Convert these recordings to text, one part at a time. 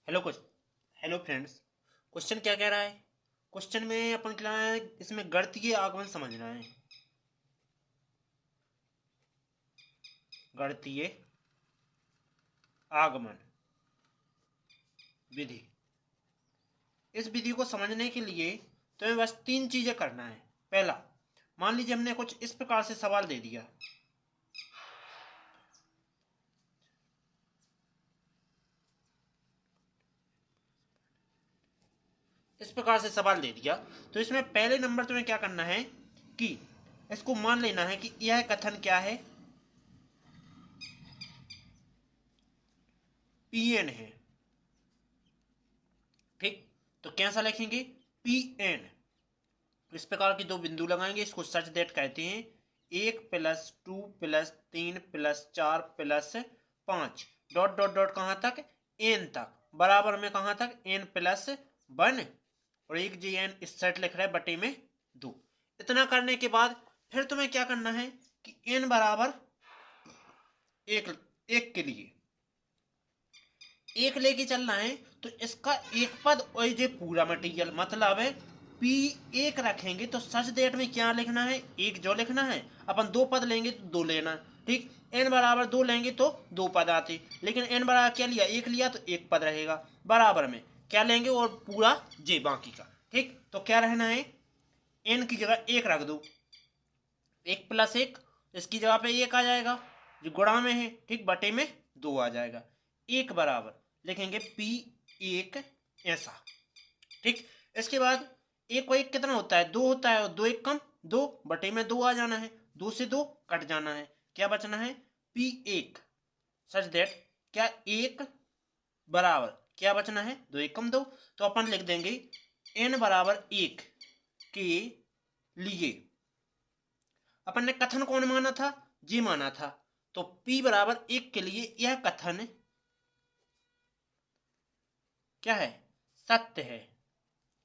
Hello कुछ hello friends. Question क्या कह रहा है? क्वेश्चन में अपन क्या है, इसमें गणितीय आगमन समझना है। गणितीय आगमन विधि। इस विधि को समझने के लिए तुम्हें बस तीन चीजें करना है। पहला, मान लीजिए हमने कुछ इस प्रकार से सवाल दे दिया। इस प्रकार से सवाल दे दिया तो इसमें पहले नंबर तुम्हें क्या करना है कि इसको मान लेना है कि यह कथन क्या है, पीएन है। ठीक, तो कैसा लिखेंगे? पीएन। इस प्रकार की दो बिंदु लगाएंगे, इसको सच दैट कहते हैं। 1+2+3+4+5 डॉट डॉट डॉट कहां तक? एन तक। बराबर में कहां तक? n+1। और एक जी एन इस सेट लिख रहा है बटे में 2। इतना करने के बाद फिर तुम्हें क्या करना है कि n बराबर एक एक के लिए एक लेके चलना है। तो इसका एक पद और ये पूरा मटेरियल मतलब है पी एक रखेंगे तो सच डेट में क्या लिखना है? एक जो लिखना है। अपन दो पद लेंगे तो दो लेना। ठीक, एन बराबर दो लेंगे तो दो पद आते, लेकिन एन बराबर क्या लिया? एक लिया तो एक पद रहेगा। बराबर में क्या लेंगे और पूरा जे बाकी का। ठीक, तो क्या रहना है? एन की जगह एक रख दो। 1+1, इसकी जगह पे एक आ जाएगा जो गुणा में है। ठीक, बटे में 2 आ जाएगा। एक बराबर लिखेंगे पी एक ऐसा। ठीक, इसके बाद एक को एक कितना होता है? 2 होता है, और 2 एक कम 2 बटे में 2 आ जाना है। 2 से 2 कट जाना है, क्या बचना है? पी एक सच दैट क्या एक बराबर क्या बचना है? 2 एक कम 2। तो अपन लिख देंगे n बराबर 1 के लिए अपन ने कथन कौन माना था? जी माना था। तो p बराबर 1 के लिए यह कथन क्या है? सत्य है,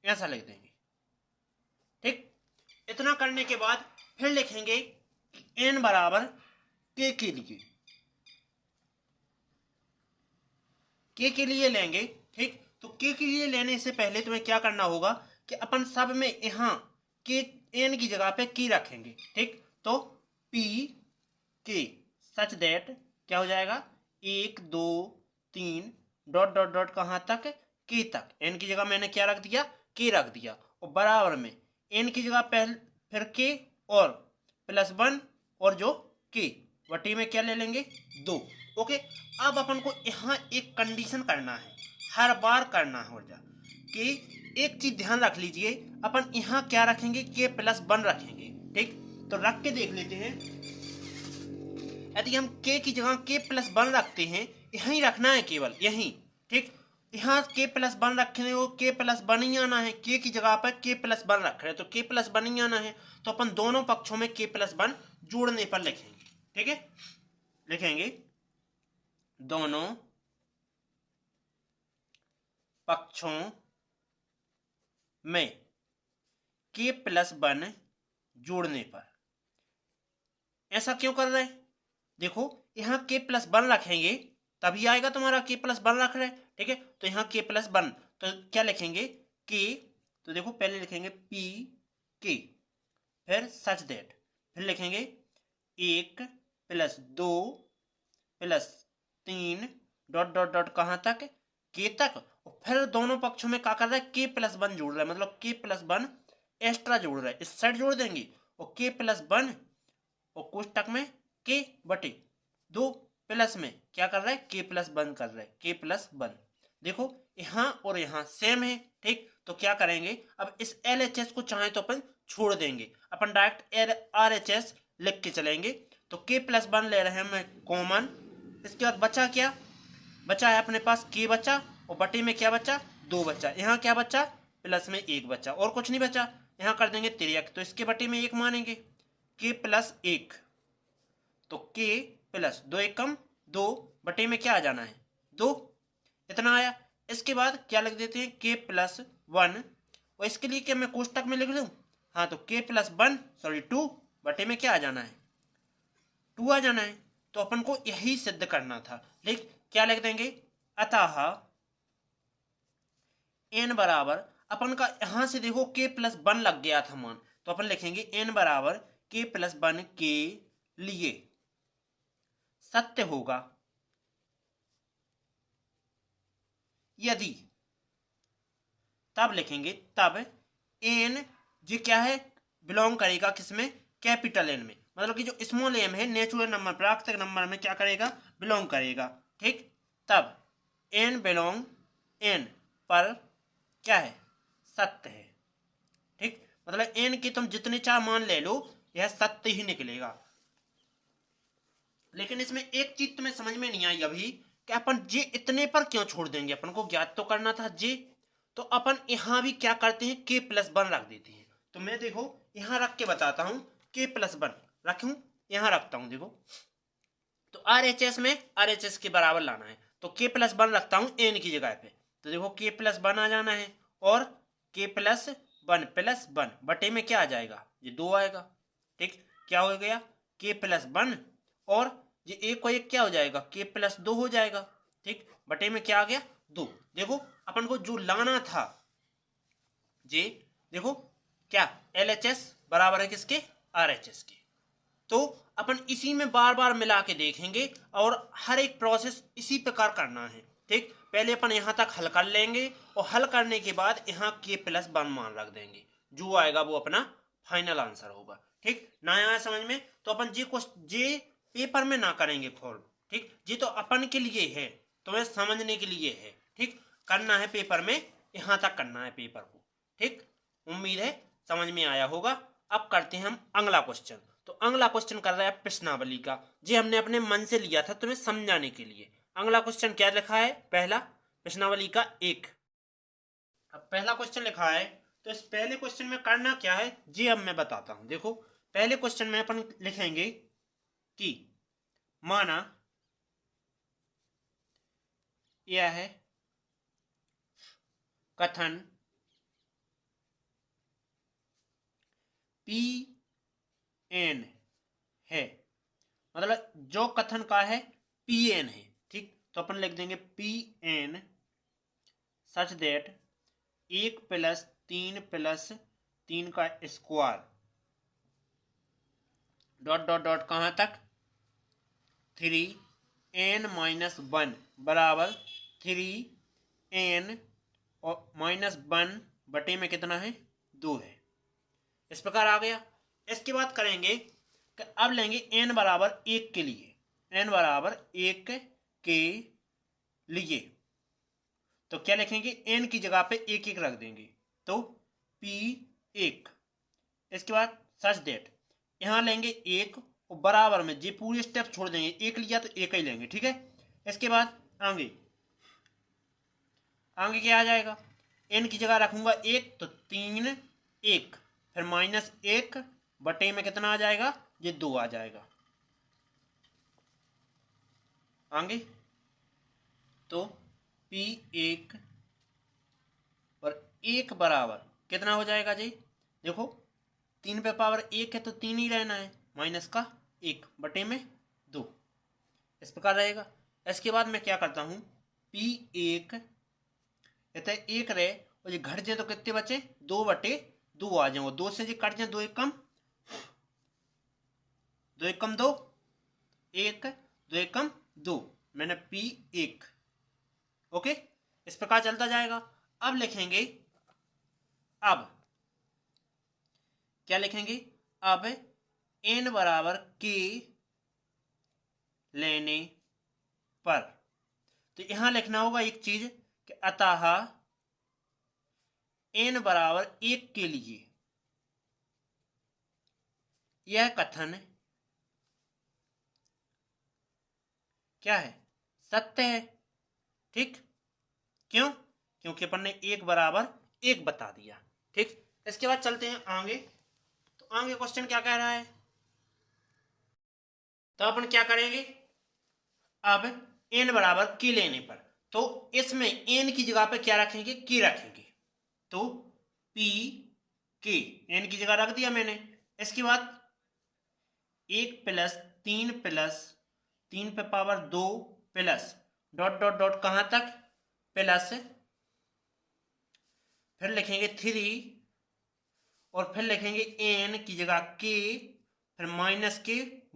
ऐसा लिख देंगे। ठीक, इतना करने के बाद फिर लिखेंगे n बराबर के लिए के लिए लेंगे। ठीक, तो के लिए लेने से पहले तुम्हें क्या करना होगा कि अपन सब में यहां के एन की जगह पे की रखेंगे। ठीक, तो पी के सच दैट क्या हो जाएगा? 1 2 3 डॉट डॉट डॉट कहां तक? के तक। एन की जगह मैंने क्या रख दिया? के रख दिया। और बराबर में एन की जगह पहले फिर के और +1 और जो के वटी में क्या ले लेंगे? 2। ओके, अब अपन को यहाँ एक कंडीशन करना है, हर बार करना हो जा कि एक चीज ध्यान रख लीजिए, अपन यहाँ क्या रखेंगे? k+1 रखेंगे। ठीक, तो रख के देख लेते हैं। यदि हम k की जगह k+1 रखते हैं, यहीं रखना है केवल यहीं। ठीक, यहाँ k+1 रखने को k+1 ही आना है। k की जगह पर k+1 रख रहे हैं तो k+1 ही आना है। तो अपन दोनों पक्षों में k+1 जोड़ने पर लिखेंगे। ठीक है, लिखेंगे दोनों पक्षों में k+1 जोड़ने पर। ऐसा क्यों कर रहे हैं? देखो, यहाँ k+1 रखेंगे तभी आएगा तुम्हारा। k+1 रख रहे हैं, ठीक है, तो यहाँ k+1 तो क्या लिखेंगे? k, तो देखो पहले लिखेंगे p k, फिर सच दैट, फिर लिखेंगे 1+2+3 डॉट डॉट डॉट कहां तक? k तक। और फिर दोनों पक्षों में क्या कर रहा है? k+1 जोड़ रहा है, मतलब k+1 एक्स्ट्रा जोड़ रहा है। इस साइड जोड़ देंगे और k+1 और कोष्टक में k बटे 2 प्लस में क्या कर रहा है? k+1 कर रहा है, k+1। देखो यहां और यहां सेम है। ठीक, तो क्या करेंगे? अब इस LHS को चाहे तो अपन छोड़ देंगे, अपन डायरेक्ट RHS लिख के चलेंगे। तो k+1 ले रहे हैं मैं कॉमन। इसके बाद बचा क्या? बचा है अपने पास k बचा, और बटे में क्या बचा? 2 बचा। यहाँ क्या बचा? प्लस में 1 बचा, और कुछ नहीं बचा। यहाँ कर देंगे 3, तो इसके बटे में 1 मानेंगे, k+1। तो k+2 एक कम 2 बटे में क्या आ जाना है? 2। इतना आया। इसके बाद क्या लिख देते हैं? k+1। और इसके लिए क्या मैं कोष्टक में लिख दूं? हाँ, तो k+1 सॉरी 2 बटे में क्या आ जाना है? 2 आ जाना है। तो अपन को यही सिद्ध करना था। लिख क्या लिख देंगे? अतः एन बराबर अपन का यहां से देखो के प्लस वन लग गया था मान, तो अपन लिखेंगे एन बराबर के प्लस वन के लिए सत्य होगा यदि, तब लिखेंगे तब एन जी क्या है बिलोंग करेगा किसमें, कैपिटल एन में, मतलब कि जो स्मॉल एम है नेचुरल नंबर प्राकृतिक नंबर में क्या करेगा बिलोंग करेगा, ठीक। तब एन बिलोंग एन पर क्या है सत्य है, ठीक। मतलब एन की तुम जितने चाह मान ले लो यह सत्य ही निकलेगा। लेकिन इसमें एक चीज तुम्हें समझ में नहीं आई अभी कि अपन जे इतने पर क्यों छोड़ देंगे, अपन को ज्ञात तो करना था जे, तो अपन यहां भी क्या करते हैं के प्लस वन रख देते हैं। तो मैं देखो यहां रख के बताता हूं, के प्लस वन रखूं, यहां रखता हूं देखो, तो RHS में RHS के बराबर लाना है, तो के प्लस वन रखता हूं एन की जगह पे, तो देखो के प्लस वन आ जाना है, और के प्लस वन बटे में क्या आ जाएगा ये दो आएगा, ठीक। क्या हो गया के प्लस वन, और ये एक को एक क्या हो जाएगा के प्लस दो हो जाएगा, ठीक। बटे में क्या आ गया दो। देखो अपन को जो लाना था जे, देखो क्या LHS बराबर है किसके RHS के, तो अपन इसी में बार बार मिला के देखेंगे और हर एक प्रोसेस इसी प्रकार करना है, ठीक। पहले अपन यहां तक हल कर लेंगे और हल करने के बाद यहाँ के प्लस वन मान रख देंगे, जो आएगा वो अपना फाइनल आंसर होगा, ठीक। ना आया समझ में तो अपन जे पेपर में ना करेंगे खोल, ठीक। जी तो अपन के लिए है, तुम्हें समझने के लिए है, ठीक। करना है पेपर में, यहां तक करना है पेपर को, ठीक। उम्मीद है समझ में आया होगा। अब करते हैं हम अगला क्वेश्चन। तो अगला क्वेश्चन कर रहा है प्रश्नावली का, जी हमने अपने मन से लिया था तुम्हें समझाने के लिए। अगला क्वेश्चन क्या लिखा है, पहला प्रश्नावली का एक। अब पहला क्वेश्चन लिखा है, तो इस पहले क्वेश्चन में करना क्या है जी अब मैं बताता हूं। देखो पहले क्वेश्चन में अपन लिखेंगे कि माना यह है कथन PN है, मतलब जो कथन का है PN है, ठीक। तो अपन लिख देंगे PN सच दैट एक प्लस तीन का स्क्वायर डॉट डॉट डॉट कहां तक 3n-1 बराबर 3n और -1 बटे में कितना है 2 है, इस प्रकार आ गया। इसके बाद करेंगे कि अब लेंगे n बराबर 1 के लिए, n बराबर 1 के लिए तो क्या लिखेंगे n की जगह पे एक एक रख देंगे, तो P1। इसके बाद सच दैट यहां लेंगे एक और बराबर में जी पूरे स्टेप छोड़ देंगे, एक लिया तो एक ही लेंगे, ठीक है। इसके बाद आगे आगे क्या आ जाएगा, n की जगह रखूंगा एक तो 3 1 फिर -1 बटे में कितना आ जाएगा ये 2 आ जाएगा आगे, तो P1 और 1 बराबर कितना हो जाएगा जी, देखो 3 पे पावर 1 है तो 3 ही रहना है, माइनस का 1 बटे में 2, इस प्रकार रहेगा। इसके बाद मैं क्या करता हूं P1 एक रहे और ये घट जाए तो कितने बचे 2 बटे 2 आ जाएंगे, 2 से जी कट जाए 2 एक कम 2 एक कम 2 1 2 एक कम 2, मैंने P1 ओके, इस प्रकार चलता जाएगा। अब लिखेंगे अब क्या लिखेंगे, अब n बराबर k लेने पर, तो यहां लिखना होगा एक चीज कि अतः n बराबर 1 के लिए यह कथन क्या है सत्य है, ठीक। क्यों, क्योंकि अपन ने 1 बराबर 1 बता दिया, ठीक। इसके बाद चलते हैं आगे। तो आगे क्वेश्चन क्या कह रहा है, तो अपन क्या करेंगे अब n बराबर k लेने पर, तो इसमें n की जगह पे क्या रखेंगे k रखेंगे, तो p k n की जगह रख दिया मैंने। इसके बाद 1 प्लस 3 पे power 2 plus dot dot dot कहां तक प्लस फिर लिखेंगे 3 और फिर लिखेंगे एन की जगह के, फिर माइनस के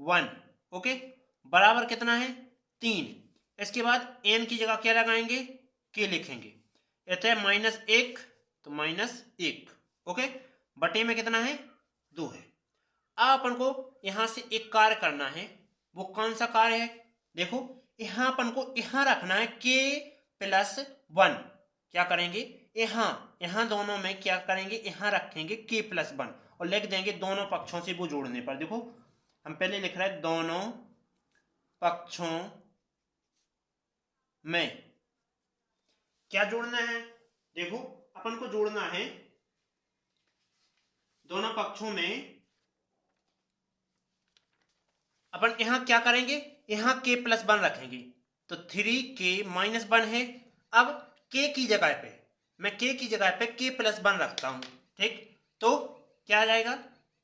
1, ओके, बराबर कितना है 3। इसके बाद एन की जगह क्या लगाएंगे, के लिखेंगे, इतने -1 तो -1, ओके, बटे में कितना है 2 है। अब अपन को यहां से एक कार्य करना है, वो कौन सा कार्य है, देखो यहां अपन को यहां रखना है k+1। क्या करेंगे, यहां दोनों में क्या करेंगे, यहां रखेंगे k+1 और लिख देंगे दोनों पक्षों से वो जोड़ने पर। देखो हम पहले लिख रहे हैं दोनों पक्षों में क्या जोड़ना है, देखो अपन को जोड़ना है दोनों पक्षों में। अपन यहां क्या करेंगे, यहां k+1 रखेंगे तो 3k-1 है। अब k की जगह पे मैं k+1 रखता हूं, ठीक, तो क्या आ जाएगा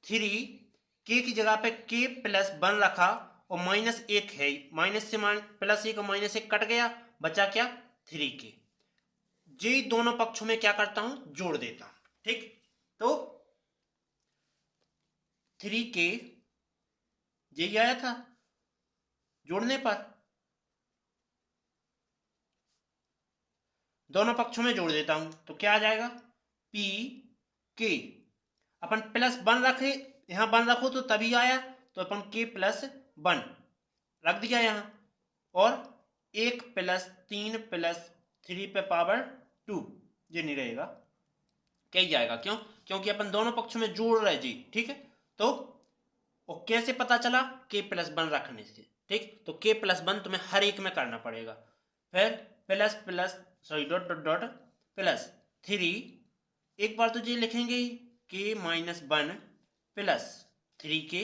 3k की जगह पे k+1 रखा और -1 है, माइनस से +1 और -1 कट गया, बचा क्या 3k। जी दोनों पक्षों में क्या करता हूं, जोड़ देता हूं, ठीक, तो 3k यही आया था जोड़ने पर, दोनों पक्षों में जोड़ देता हूं तो क्या आ जाएगा पी के। अपन +1 रखे, यहां 1 रखो तो तभी आया, तो अपन k+1 रख दिया यहां, और 1 + 3 + 3 पे पावर 2 ये नहीं रहेगा, क्या ही जाएगा, क्यों, क्योंकि अपन दोनों पक्षों में जोड़ रहे जी, ठीक है। तो और कैसे पता चला, k+1 रखने से, ठीक, तो k+1 तुम्हें हर एक में करना पड़ेगा। फिर plus plus sorry dot dot dot +3, एक बार तो ये लिखेंगे ही k-1 प्लस 3k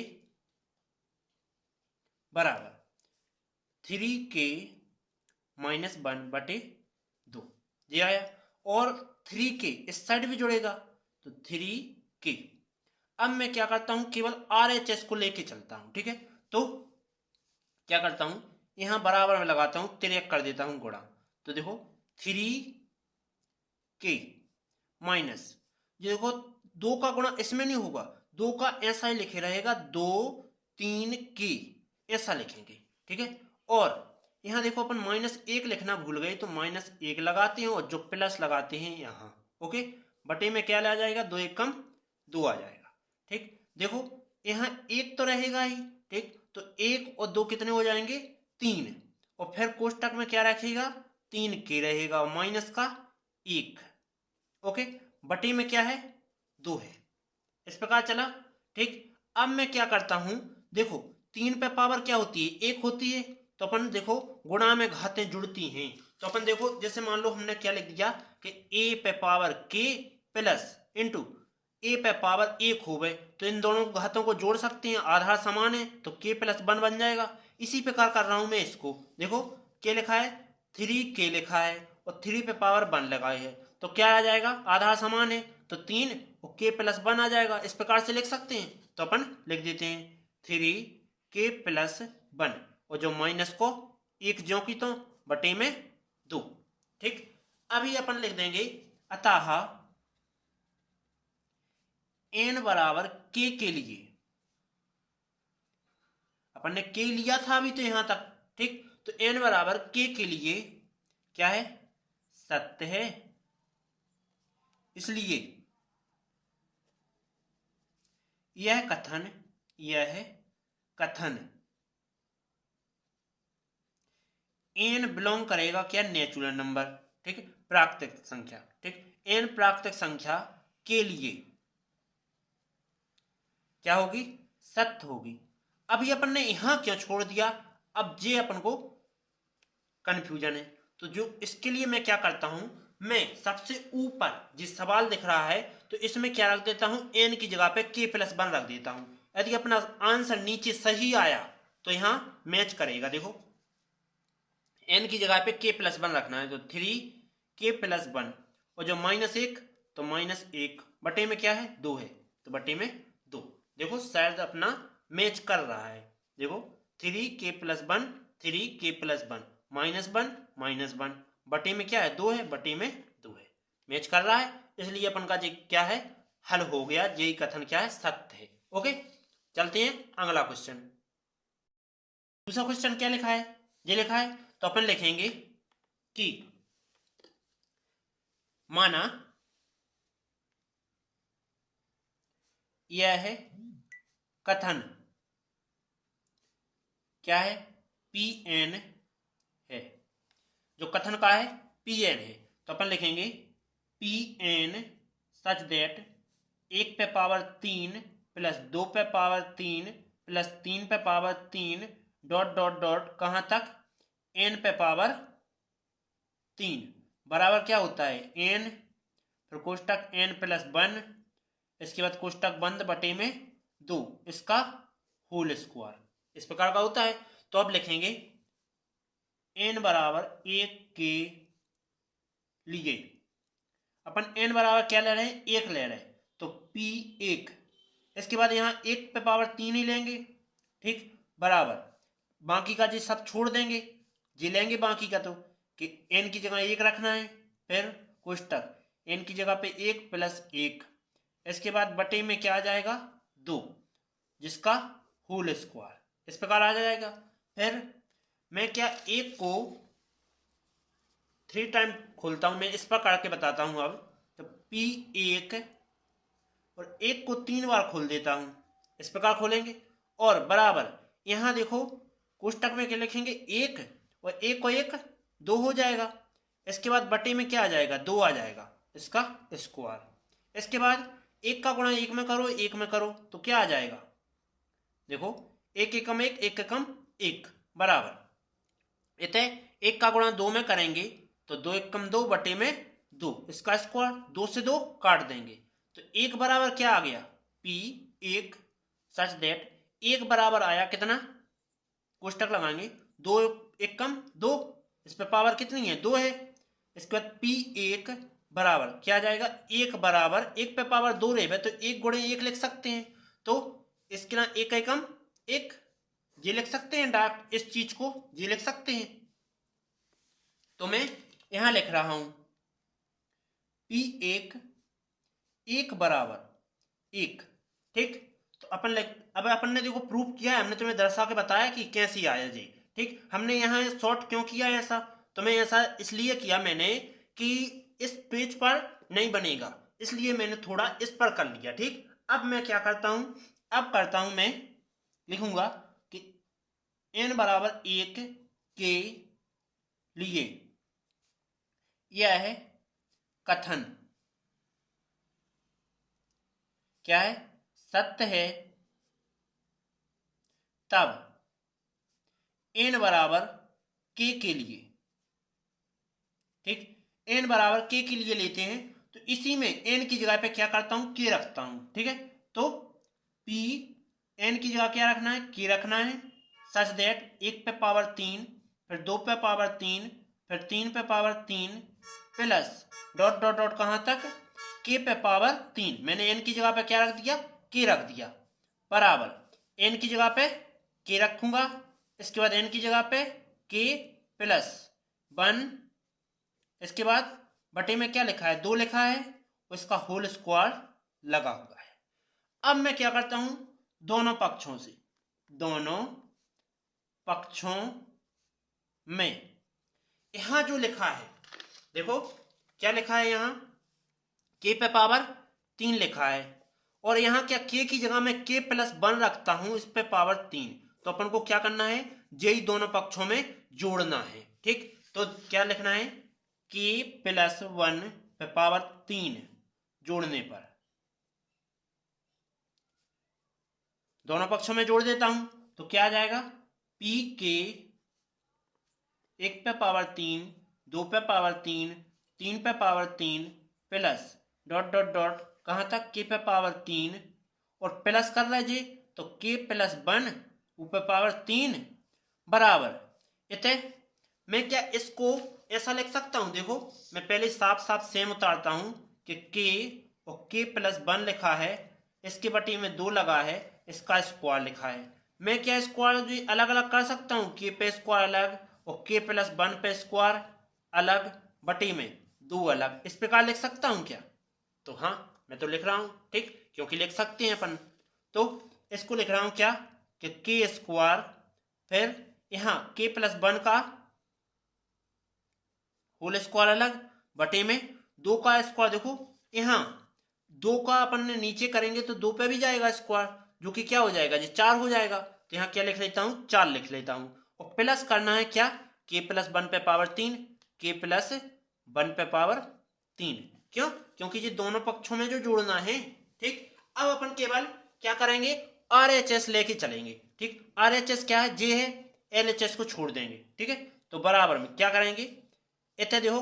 बराबर 3k-1 बटे 2 ये आया, और 3k इस साइड भी जुड़ेगा तो 3k। अब मैं क्या करता हूं, केवल RHS को लेके चलता हूं, ठीक है, तो क्या करता हूं, यहां बराबर में लगाता हूं, 3 कर देता हूं गुणा, तो देखो 3k माइनस, ये देखो 2 का गुणा इसमें नहीं होगा, 2 का ऐसा ही लिखे रहेगा 2 3k ऐसा लिखेंगे, ठीक है। और यहां देखो अपन -1 लिखना भूल गए तो -1 लगाते हैं और जो प्लस लगाते हैं यहां, ओके, बटे में क्या आ जाएगा 2 1 कम 2 आ जाएगा, ठीक, देखो यहां 1 तो रहेगा ही, ठीक, तो 1 और 2 कितने हो जाएंगे 3, और फिर कोष्टक में क्या रखेगा 3k रहेगा और माइनस का 1, ओके, बटे में क्या है 2 है, इस प्रकार चला, ठीक। अब मैं क्या करता हूं, देखो 3 पे पावर क्या होती है 1 होती है, तो अपन देखो गुणा में घातें जुड़ती हैं, तो अपन देखो जैसे मान लो हमने क्या लिख दिया कि a पे power k plus into a पे पावर 1 हो गए, तो इन दोनों घातों को जोड़ सकते हैं, आधार समान है तो k+1 बन जाएगा। इसी प्रकार कर रहा हूं मैं इसको, देखो क्या लिखा है 3k लिखा है और 3 पे पावर 1 लगाए है, तो क्या आ जाएगा आधार समान है तो 3 और k+1 आ जाएगा, इस प्रकार से लिख सकते हैं, तो अपन लिख देते हैं 3k+1 और जो माइनस को 1 ज्यों की तो बटे में 2, ठीक। अभी अपन लिख देंगे अतः n बराबर k के लिए, अपन ने k लिया था अभी तो यहां तक, ठीक, तो n बराबर k के लिए क्या है सत्य है, इसलिए यह कथन n बिलोंग करेगा क्या नेचुरल नंबर, ठीक है, प्राकृतिक संख्या, ठीक, n प्राकृतिक संख्या के लिए क्या होगी सत्य होगी। अभी अपन ने यहां क्यों छोड़ दिया, अब ये अपन को कंफ्यूजन है, तो जो इसके लिए मैं क्या करता हूं, मैं सबसे ऊपर जिस सवाल दिख रहा है तो इसमें क्या रख देता हूं n की जगह पे k+1 रख देता हूं, यदि अपना आंसर नीचे सही आया तो यहां मैच करेगा, देखो n की जगह पे k+1 रखना है तो 3k+1 और जो -1 तो -1 बटे में क्या है 2 है तो बटे में 2, देखो शायद अपना मैच कर रहा है, देखो 3k+1 3k+1 -1 -1 बटे में क्या है 2 है, बटे में 2 है, मैच कर रहा है, इसलिए अपन का जी क्या है, हल हो गया, यही कथन क्या है, सत्य है। ओके, चलते हैं अगला क्वेश्चन। दूसरा क्वेश्चन क्या लिखा है, ये लिखा है, तो अपन लिखेंगे कि माना यह है कथन क्या है, पी एन है, जो कथन का है पी एन है, तो अपन लिखेंगे पी एन सच दैट 1 पे पावर 3 प्लस 2 पे पावर 3 प्लस 3 पे पावर 3 डॉट डॉट डॉट कहाँ तक, एन पे पावर 3 बराबर क्या होता है, एन फिर कोष्टक एन प्लस 1, इसके बाद कोष्टक बंद बटे में 2, इसका होल स्क्वायर, इस प्रकार का होता है। तो अब लिखेंगे एन बराबर 1 के लिए अपन एन बराबर क्या ले रहे हैं, 1 ले रहे हैं, तो पी 1, इसके बाद यहाँ 1 पे पावर 3 ही लेंगे, ठीक, बराबर बाकी का जी सब छोड़ देंगे, जी लेंगे बाकी का, तो कि एन की जगह 1 रखना है, फिर कोष्टक एन की जगह पे 1 प्लस 1, इसके बाद बटे में क्या आ जाएगा, 2, जिसका होल स्क्वायर, इस प्रकार आ जाएगा। फिर मैं क्या 1 को 3 टाइम खोलता हूं, मैं इस प्रकार के बताता हूं। अब तो P1 और 1 को 3 बार खोल देता हूं, इस प्रकार खोलेंगे, और बराबर यहां देखो कोष्टक में क्या लिखेंगे, 1 और 1 को 1 2 हो जाएगा, इसके बाद बटे में क्या आ जाएगा, 2 आ जाएगा, इसका स्क्वायर। इसके बाद 1 का गुणा 1 में करो, 1 में करो तो क्या आ जाएगा, देखो 1 एकम 1, 1 एकम 1 बराबर, इतने 1 का गुणा 2 में करेंगे तो 2 एकम 2 बटे में 2, इसका स्क्वायर, 2 से 2 काट देंगे, तो 1 बराबर क्या आ गया, P1 सच दैट 1 बराबर आया कितना, कोष्टक लगाएंगे 2 एकम 2, इस पे पावर कितनी है, 2 है, इसके बाद P1 बराबर क्या आ जाएगा, 1 बराबर 1 पे पावर 2 रहे तो 1 गुणे 1 लिख सकते हैं, तो इसके ना 1 एकम 1 ये लिख सकते हैं, डायरेक्ट इस चीज को ये लिख सकते हैं, तो मैं यहां लिख रहा हूं P1 1 बराबर 1, ठीक। तो अब अपन ने देखो प्रूफ किया है, हमने तुम्हें दर्शा के बताया कि कैसे आया जी, ठीक। हमने यहाँ शॉर्ट क्यों किया है ऐसा, तो मैं ऐसा इसलिए किया मैंने कि इस पेज पर नहीं बनेगा, इसलिए मैंने थोड़ा इस पर कर लिया, ठीक। अब मैं क्या करता हूं, अब करता हूं मैं लिखूंगा कि n बराबर 1 के लिए यह है कथन क्या है, सत्य है, तब n बराबर k के लिए, ठीक, n बराबर k के लिए लेते हैं, तो इसी में n की जगह पे क्या करता हूं, k रखता हूं, ठीक है। तो p n की जगह क्या रखना है, k रखना है, सच दैट 1 पे पावर 3 फिर 2 पे पावर 3 फिर 3 पे power 3 plus dot dot dot कहां तक, k पे पावर 3, मैंने n की जगह पे क्या रख दिया, k रख दिया, बराबर n की जगह पे k रखूंगा, इसके बाद n की जगह पे k प्लस 1, इसके बाद बटे में क्या लिखा है, 2 लिखा है, उसका होल स्क्वायर लगा हुआ है। अब मैं क्या करता हूं, दोनों पक्षों में यहां जो लिखा है, देखो क्या लिखा है, यहां k पे पावर 3 लिखा है, और यहां क्या k की जगह में k प्लस 1 रखता हूं, इस पे पावर 3, तो अपन को क्या करना है, यही दोनों पक्षों में जोड़ना है, ठीक। तो क्या लिखना है, k प्लस 1 पे पावर 3 जोड़ने पर, दोनों पक्षों में जोड़ देता हूं, तो क्या आ जाएगा, p के 1 पे पावर 3 2 पे पावर 3 3 पे power 3 plus dot dot dot कहां तक, k पे पावर 3 और प्लस कर लीजिए, तो k प्लस 1 ऊपर पावर 3 बराबर, इतने मैं क्या इसको ऐसा लिख सकता हूं, देखो मैं पहले साफ साफ सेम उतारता हूं कि k और k प्लस 1 लिखा है, इसके बटी में 2 लगा है, इसका स्क्वायर लिखा है, मैं क्या स्क्वायर अलग अलग कर सकता हूं, k पे स्क्वायर अलग और k प्लस 1 पे स्क्वायर अलग, बटी में 2 अलग, इस प्रकार लिख सकता हूं क्या, तो हाँ मैं तो लिख रहा हूं, ठीक, क्योंकि लिख सकते हैं अपन। तो इसको लिख रहा हूं क्या कि के स्क्वायर, फिर यहां के प्लस 1 का होल स्क्वायर अलग, बटे में 2 का स्क्वायर। देखो यहां 2 का अपन ने नीचे करेंगे तो 2 पे भी जाएगा स्क्वायर, जो कि क्या हो जाएगा जी 4 हो जाएगा। तो यहाँ क्या लिख लेता हूँ 4 लिख लेता हूँ। और प्लस करना है क्या के प्लस 1 पे पावर 3, के प्लस 1 पे पावर 3। क्यों? क्योंकि ये दोनों पक्षों में जो जोड़ना है, ठीक। अब अपन केवल क्या करेंगे RHS लेके चलेंगे, ठीक। RHS क्या है, जे है, LHS को छोड़ देंगे, ठीक है। तो बराबर में क्या करेंगे, इतने देखो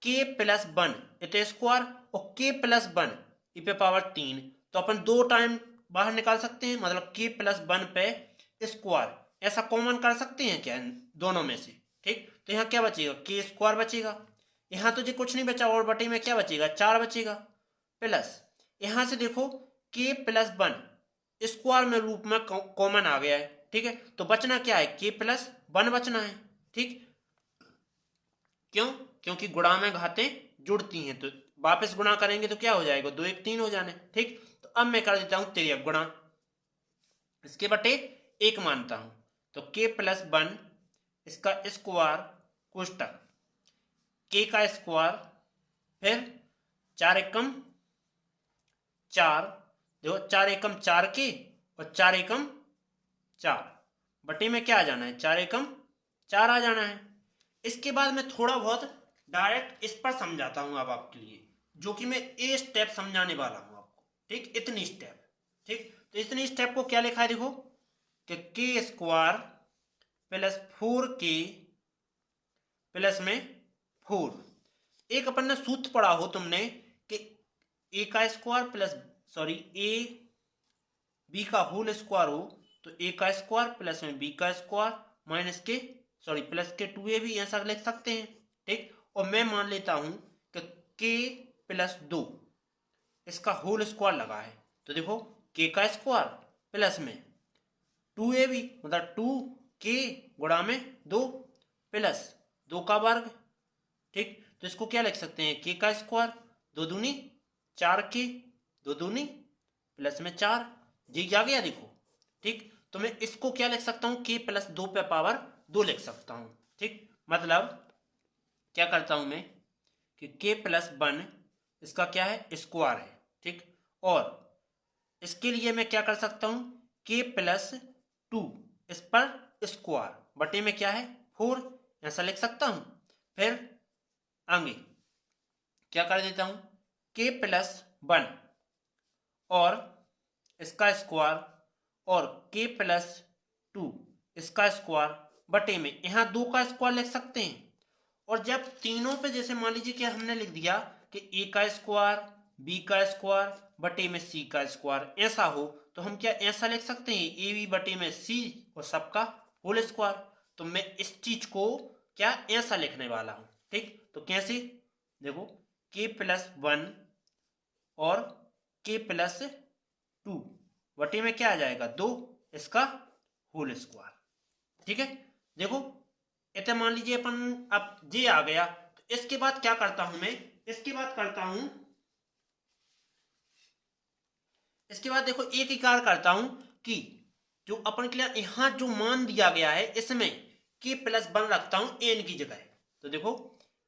के प्लस 1 इतने स्क्वायर और के प्लस 1 पे पावर 3, तो अपन 2 टाइम बाहर निकाल सकते हैं, मतलब के प्लस 1 पे स्क्वायर, ऐसा कॉमन कर सकते हैं क्या दोनों में से, ठीक। तो यहाँ क्या बचेगा के स्क्वायर बचेगा, यहाँ तो जी कुछ नहीं बचा, और बटे में क्या बचेगा 4 बचेगा, प्लस यहाँ से देखो के प्लस 1 स्क्वायर में रूप में कॉमन आ गया है, ठीक है। तो बचना क्या है के प्लस 1 बचना है, ठीक। क्यों? क्योंकि गुणा में घातें जुड़ती हैं, तो वापस गुणा करेंगे तो क्या हो जाएगा 2 1 3 हो जाने, ठीक। तो अब मैं कर देता हूं तिर्यक गुणा, इसके बटे 1 मानता हूं, तो के प्लस 1 इसका स्क्वायर कोष्टक के का स्क्वायर, फिर 4 एकम 4, देखो 4 एकम 4 के और 4 एकम 4, बटे में क्या आ जाना है 4 एकम 4 आ जाना है। इसके बाद मैं थोड़ा बहुत डायरेक्ट इस पर समझाता हूं अब आपके लिए, जो कि मैं ए स्टेप समझाने वाला हूं आपको, ठीक। इतनी स्टेप, ठीक। तो इतनी स्टेप को क्या लिखा है देखो कि के स्क्वायर प्लस 4 के प्लस में 4। एक अपन ने सूत्र पढ़ा हो तुमने कि ए का square plus sorry A B का होल स्क्वायर हो, तो ए का स्क्वायर प्लस में बी का स्क्वायर माइनस के सॉरी प्लस के 2a भी ऐसा लिख सकते हैं, ठीक। और मैं मान लेता हूं कि के प्लस 2 इसका होल स्क्वायर लगा है, तो देखो के का स्क्वायर प्लस में 2ab मतलब 2k गुणा में 2 प्लस 2 का वर्ग, ठीक। तो इसको क्या लिख सकते हैं के का स्क्वायर 2 दूनी 4k, 2 दूनी प्लस में 4, जी आ गया देखो, ठीक। तो मैं इसको क्या लिख सकता हूं के प्लस 2 पे पावर 2 लिख सकता हूं, ठीक। मतलब क्या करता हूं मैं कि के प्लस 1 इसका क्या है स्क्वायर है, ठीक। और इसके लिए मैं क्या कर सकता हूं के प्लस 2 इस पर स्क्वायर बटे में क्या है 4, ऐसा लिख सकता हूं। फिर आगे क्या कर देता हूं के प्लस 1 और इसका स्क्वायर और के प्लस 2 इसका स्क्वायर बटे में यहाँ 2 का स्क्वायर लिख सकते हैं। और जब तीनों पे जैसे मान लीजिए कि हमने लिख दिया कि ए का स्क्वायर बी का स्क्वायर बटे में सी का स्क्वायर ऐसा हो, तो हम क्या ऐसा लिख सकते हैं ए बी बटे में सी और सबका होल स्क्वायर। तो मैं इस चीज को क्या ऐसा लिखने वाला हूं, ठीक। तो कैसे देखो के प्लस 1 और के प्लस 2 बटे में क्या आ जाएगा 2 इसका होल स्क्वायर, ठीक है। देखो इतने मान लीजिए अपन अब जे आ गया, तो इसके बाद क्या करता हूं मैं, इसके बाद करता हूं, इसके बाद देखो एक ही कार्य करता हूं कि जो अपन के लिए यहां जो मान दिया गया है इसमें के प्लस 1 रखता हूं एन की जगह। तो देखो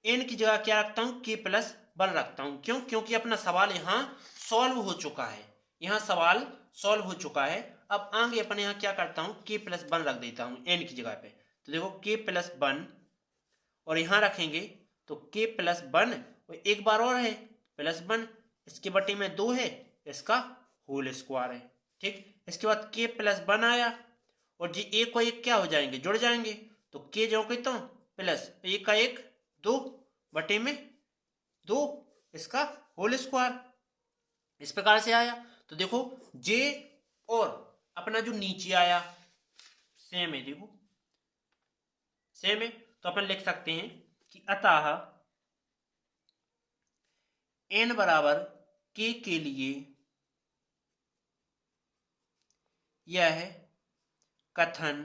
एन की जगह क्या रखता हूं के प्लस 1 रखता हूं, क्यों? क्योंकि अपना सवाल यहां सॉल्व हो चुका है, यहां सवाल सॉल्व हो चुका है। अब आगे अपन यहां क्या करता हूं के प्लस 1 रख देता हूं एन की जगह पे। तो देखो के प्लस 1 और यहां रखेंगे तो के प्लस 1 और एक बार और है प्लस 1, इसके बटे में 2 है, इसका होल स्क्वायर है, ठीक। इसके बाद के प्लस 1 आया और जी एक को एक क्या हो जाएंगे जुड़ जाएंगे, तो के जो कहता हूं प्लस एक का एक 2 बटे में 2 इसका होल स्क्वायर, इस प्रकार से आया। तो देखो जे और अपना जो नीचे आया सेम है, देखो सेम है, तो अपन लिख सकते हैं कि अतः n बराबर के लिए यह कथन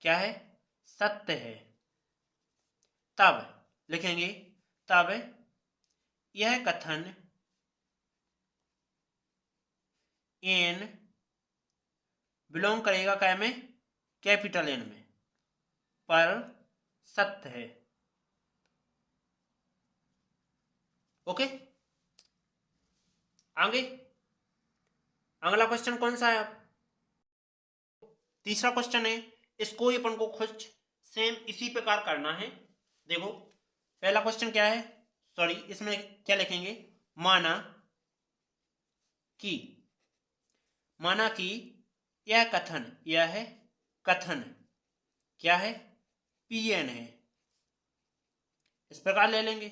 क्या है सत्य है। तब लिखेंगे तब यह कथन एन बिलोंग करेगा क्या में, कैपिटल एन में, पर सत्य है। ओके, आगे अगला क्वेश्चन कौन सा है? तीसरा क्वेश्चन है, इसको ही अपन को खुद सेम इसी प्रकार करना है। देखो पहला क्वेश्चन क्या है, सॉरी इसमें क्या लिखेंगे, माना कि, माना कि यह कथन, यह है कथन क्या है, पीएन है। इस प्रकार ले लेंगे,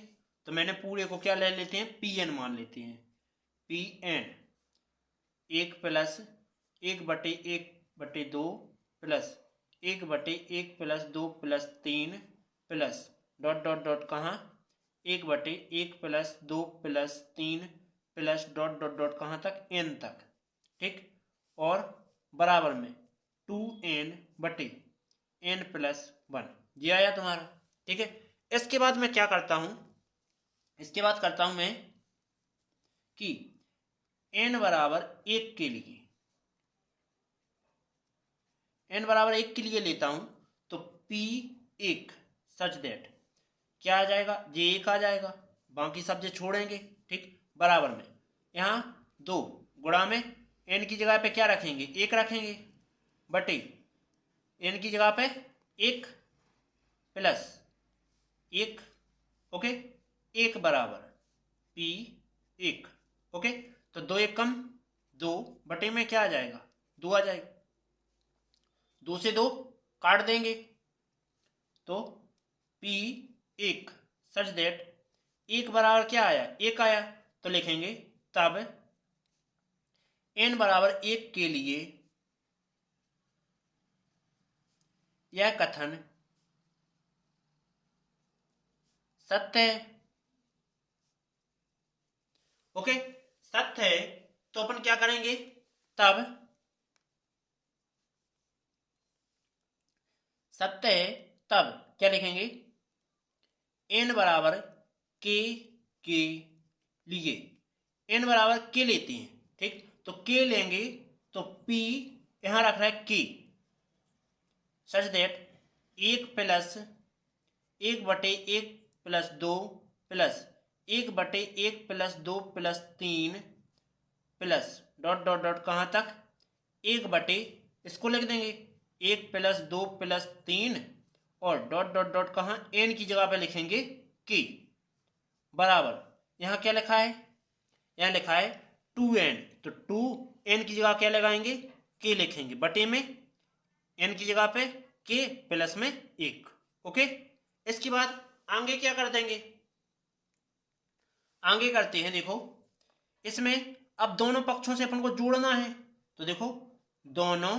तो मैंने पूरे को क्या ले लेते हैं, पीएन मान लेते हैं। PN 1+1/1/2 plus 1/1+2+3 plus dot dot dot कहाँ 1/1 + 2 + 3 प्लस डॉट डॉट डॉट कहाँ तक, n तक। ठीक, और बराबर में 2n/n+1, ये आया तुम्हारा। ठीक है, इसके बाद मैं क्या करता हूं, इसके बाद करता हूं मैं कि n बराबर 1 के लिए, n बराबर 1 के लिए लेता हूं तो p1 सच दैट क्या आ जाएगा, j1 आ जाएगा, बाकी सब जो छोड़ेंगे। ठीक, बराबर में यहाँ 2 गुणा में n की जगह पे क्या रखेंगे, 1 रखेंगे, बटे n की जगह पे 1 प्लस 1, ओके, 1 बराबर p1, ओके। तो 2 1 कम 2 बटे में क्या आ जाएगा, 2 आ जाएगा, 2 से 2 काट देंगे तो p1 सच दैट 1 बराबर क्या आया, 1 आया, तो लिखेंगे तब n बराबर 1 के लिए यह कथन सत्य है। ओके, सत्य है तो अपन क्या करेंगे, तब सत्य है तब क्या लिखेंगे, n बराबर k के लिए, n बराबर k लेते हैं। ठीक, तो k लेंगे तो p यहां रख रहा है k such that 1+1/1+2 plus 1/1+2+3 plus dot dot dot कहाँ तक 1/, इसको लिख देंगे 1+2+3 और डॉट डॉट डॉट कहाँ n की जगह पे लिखेंगे k बराबर, यहाँ क्या लिखा है, यहाँ लिखा है 2n, तो 2n की जगह क्या लगाएंगे, k लिखेंगे, बटे में n की जगह पे k प्लस में 1। ओके, इसके बाद आगे क्या कर देंगे, आगे करते हैं, देखो इसमें अब दोनों पक्षों से अपन को जोड़ना है, तो देखो दोनों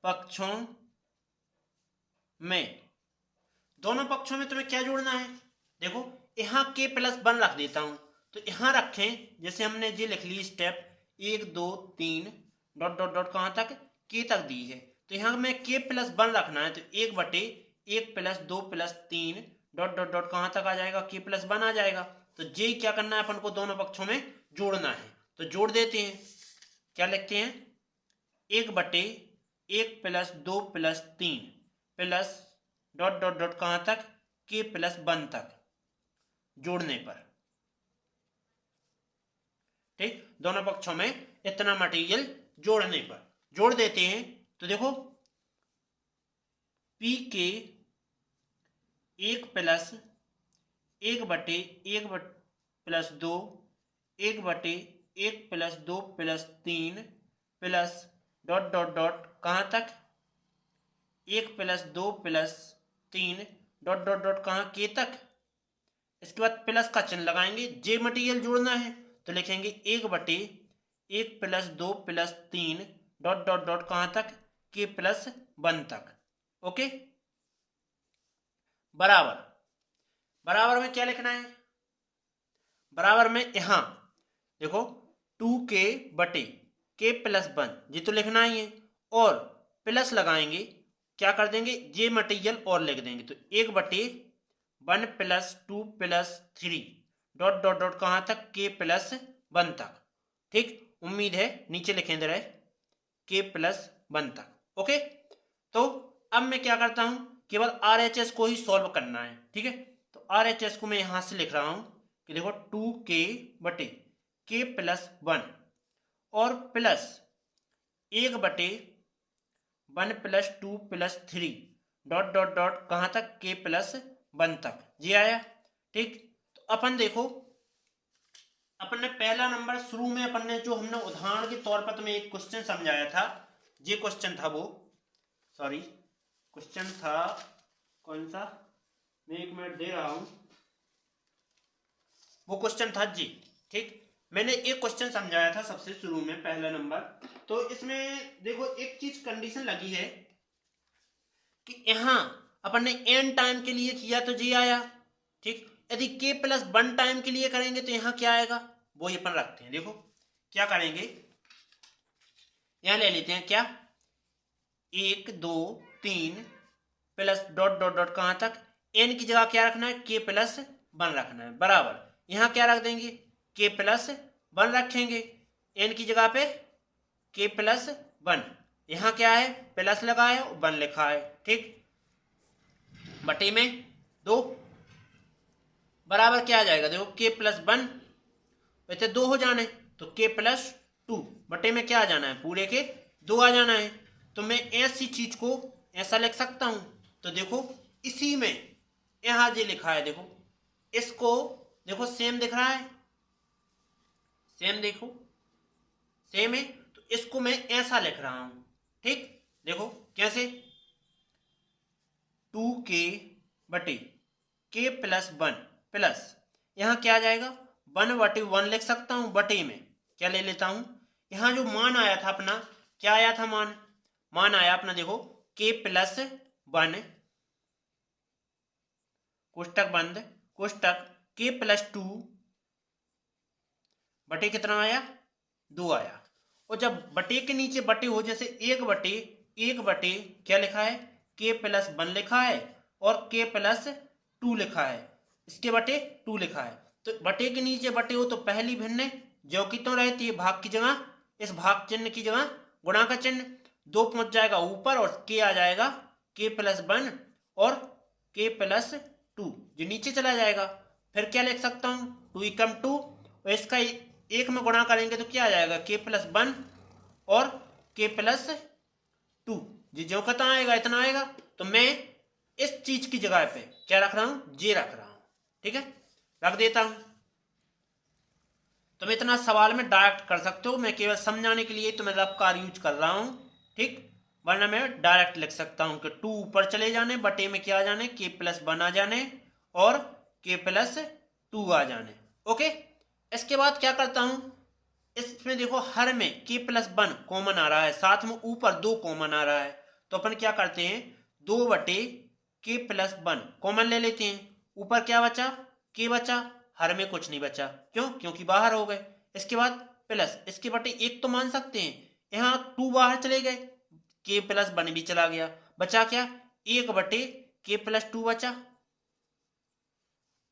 पक्षों में, दोनों पक्षों में तुम्हें क्या जोड़ना है, देखो यहाँ k+1 रख देता हूं, तो यहाँ रखें जैसे हमने ये लिख ली स्टेप 1 2 3 डॉट डॉट डॉट कहां तक k तक दी है, तो यहाँ में k+1 रखना है, तो 1/1+2+3 डॉट डॉट डॉट कहां तक आ जाएगा, k+1 आ जाएगा। तो ये क्या करना है अपन को, दोनों पक्षों में जोड़ना है, तो जोड़ देते हैं, क्या लिखते हैं 1/1+2+3 प्लस डॉट डॉट डॉट कहां तक k+1 तक जोड़ने पर। ठीक, दोनों पक्षों में इतना मटेरियल जोड़ने पर जोड़ देते हैं, तो देखो p के 1+1/1+2 1/1+2+3 प्लस डॉट डॉट डॉट कहां तक 1+2+3 डॉट डॉट डॉट कहां k तक, इसके बाद प्लस का चिन्ह लगाएंगे, जे मटेरियल जोड़ना है, तो लिखेंगे 1/1+2+3 डॉट डॉट डॉट कहां तक k+1 तक। ओके, बराबर, बराबर में क्या लिखना है, बराबर में यहां देखो 2k/k+1 ये तो लिखना ही है, और प्लस लगाएंगे, क्या कर देंगे, ये मटेरियल और लिख देंगे, तो 1/1+2+3 डॉट डॉट डॉट कहां तक k+1 तक। ठीक, उम्मीद है नीचे लिखे दे रहे k+1 तक। ओके, तो अब मैं क्या करता हूं, केवल RHS को ही सॉल्व करना है। ठीक है, तो RHS को मैं यहां से लिख रहा हूं कि देखो 2k/k+1 और प्लस 1/1 + 2 + 3 डॉट डॉट डॉट कहां तक, k+1 तक। जी आया। ठीक, तो अपन देखो, अपन ने पहला नंबर शुरू में अपन ने जो हमने उदाहरण के तौर पर तुम्हें एक क्वेश्चन समझाया था, ये क्वेश्चन था वो, सॉरी क्वेश्चन था कौन सा, मैं 1 मिनट दे रहा हूं, वो क्वेश्चन था जी। ठीक, मैंने एक क्वेश्चन समझाया था सबसे शुरू में, पहला नंबर। तो इसमें देखो एक चीज कंडीशन लगी है कि यहां अपन ने n टाइम के लिए किया तो जी आया। ठीक, यदि k+1 टाइम के लिए करेंगे तो यहां क्या आएगा, वो अपन रखते हैं। देखो क्या करेंगे, यहां ले लेते हैं क्या, 1 2 3 प्लस डॉट डॉट डॉट कहां तक, n की जगह क्या रखना है, k+1 रखना है, बराबर यहां क्या रख देंगे, k+1 रखेंगे, n की जगह पे k+1, यहां क्या है, प्लस लगा है और 1 लिखा है। ठीक, बटे में 2 बराबर क्या आ जाएगा, देखो k+1 वैसे 2 हो जाने, तो k+2 बटे में क्या आ जाना है, पूरे के 2 आ जाना है। तो मैं ऐसी चीज को ऐसा लिख सकता हूं, तो देखो इसी में यहां जो लिखा है, देखो इसको देखो सेम दिख रहा है, सेम देखो सेम है, तो इसको मैं ऐसा लिख रहा हूं। ठीक, देखो कैसे, 2k/k+1 प्लस यहां क्या आ जाएगा, 1/1 लिख सकता हूं, बटे में क्या ले लेता हूं, यहां जो मान आया था अपना, क्या आया था मान आया अपना, देखो k+1 कोष्टक बंद कोष्टक k+2 बटे कितना आया, 2 आया। और जब बटे के नीचे बटे हो, जैसे 1/1 क्या लिखा है, k+1 लिखा है और k+2 लिखा है, इसके बटे 2 लिखा है, तो बटे के नीचे बटे हो तो पहली भिन्न जो कि तो रहती है, भाग की जगह इस भाग चिन्ह की जगह गुणा का चिन्ह, 2 पहुंच जाएगा ऊपर और k आ जाएगा k+1 और k+2 जो नीचे चला जाएगा। फिर क्या लिख सकता हूं, 2 और इसका 1 में गुणा करेंगे तो क्या आ जाएगा, k+1 और k+2 जी, जो कितना आएगा इतना आएगा। तो मैं इस चीज की जगह पे क्या रख रहा हूं, जे रख रहा हूं। ठीक है, रख देता हूं। तुम इतना सवाल में डायरेक्ट कर सकते हो, मैं केवल समझाने के लिए तुम्हें रफ कार यूज कर रहा हूं। ठीक, वरना मैं डायरेक्ट लिख सकता हूं कि 2 ऊपर चले जाने, बटे में क्या आ जाने, k+1 आ जाने और k+2 आ जाने। ओके, इसके बाद क्या करता हूं, इसमें देखो हर में k+1 कॉमन आ रहा है, साथ में ऊपर 2 कॉमन आ रहा है, तो अपन क्या करते हैं, 2/k+1 कॉमन ले लेते हैं, ऊपर क्या बचा, k बचा, हर में कुछ नहीं बचा, क्यों, क्योंकि बाहर हो गए। इसके बाद प्लस इसके बटे 1 तो मान सकते हैं, यहां 2 बाहर चले गए, k+1 भी चला गया, बचा क्या, 1/k+2 बचा,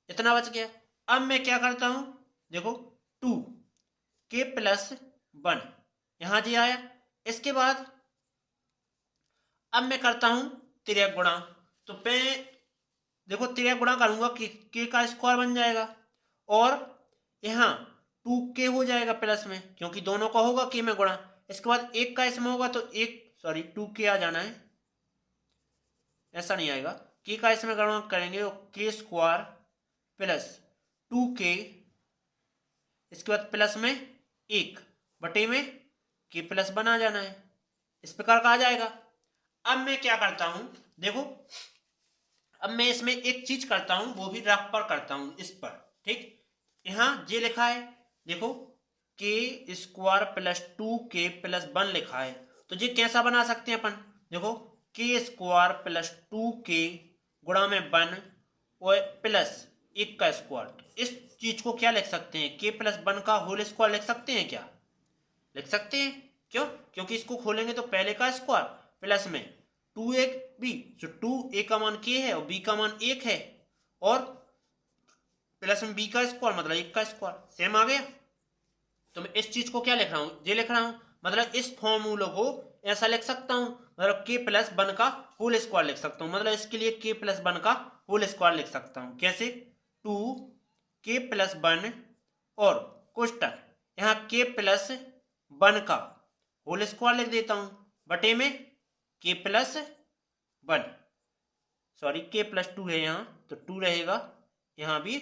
इतना बच गया। अब मैं क्या करता हूं, देखो 2k+1 यहां जी आया। इसके बाद अब मैं करता हूं तिर्यक गुणा, तो मैं देखो तिर्यक गुणा करूंगा कि k का स्क्वायर बन जाएगा और यहां 2k हो जाएगा प्लस में, क्योंकि दोनों का होगा k में गुणा। इसके बाद 1 का इसमें होगा तो 2k आ जाना है, ऐसा नहीं आएगा, k का इसमें गुणा करेंगे तो k² प्लस 2k, इसके बाद प्लस में 1 बटे में k+1 आ जाना है, इस प्रकार का आ जाएगा। अब मैं क्या करता हूं, देखो अब मैं इसमें एक चीज करता हूं, वो भी रफ पर करता हूं इस पर। ठीक, यहां जे लिखा है, देखो k² प्लस 2k+1 लिखा है, तो ये कैसा बना सकते हैं अपन, देखो k² प्लस 2k गुणा में 1 और प्लस 1 का स्क्वायर, तो इस चीज को क्या लिख सकते हैं, k+1 का होल स्क्वायर लिख सकते हैं, क्या लिख सकते हैं, क्यों, क्योंकि इसको खोलेंगे तो पहले का स्क्वायर प्लस में 2ab, जो 2a का मान k है और b का मान 1 है और प्लस में b का स्क्वायर मतलब 1 का स्क्वायर, सेम आ गया। तो मैं इस चीज को क्या लिख रहा हूं, ये लिख रहा हूं, मतलब इस फॉर्मूले को ऐसा लिख सकता हूं, मतलब k प्लस वन का होल स्क्वायर लिख सकता हूं, मतलब इसके लिए k प्लस वन का होल स्क्वायर लिख सकता हूं। कैसे? 2k प्लस वन और कोष्टक यहाँ k प्लस वन का होल स्क्वायर लिख देता हूं बटे में k plus one, sorry k plus two है यहाँ, तो टू रहेगा, यहाँ भी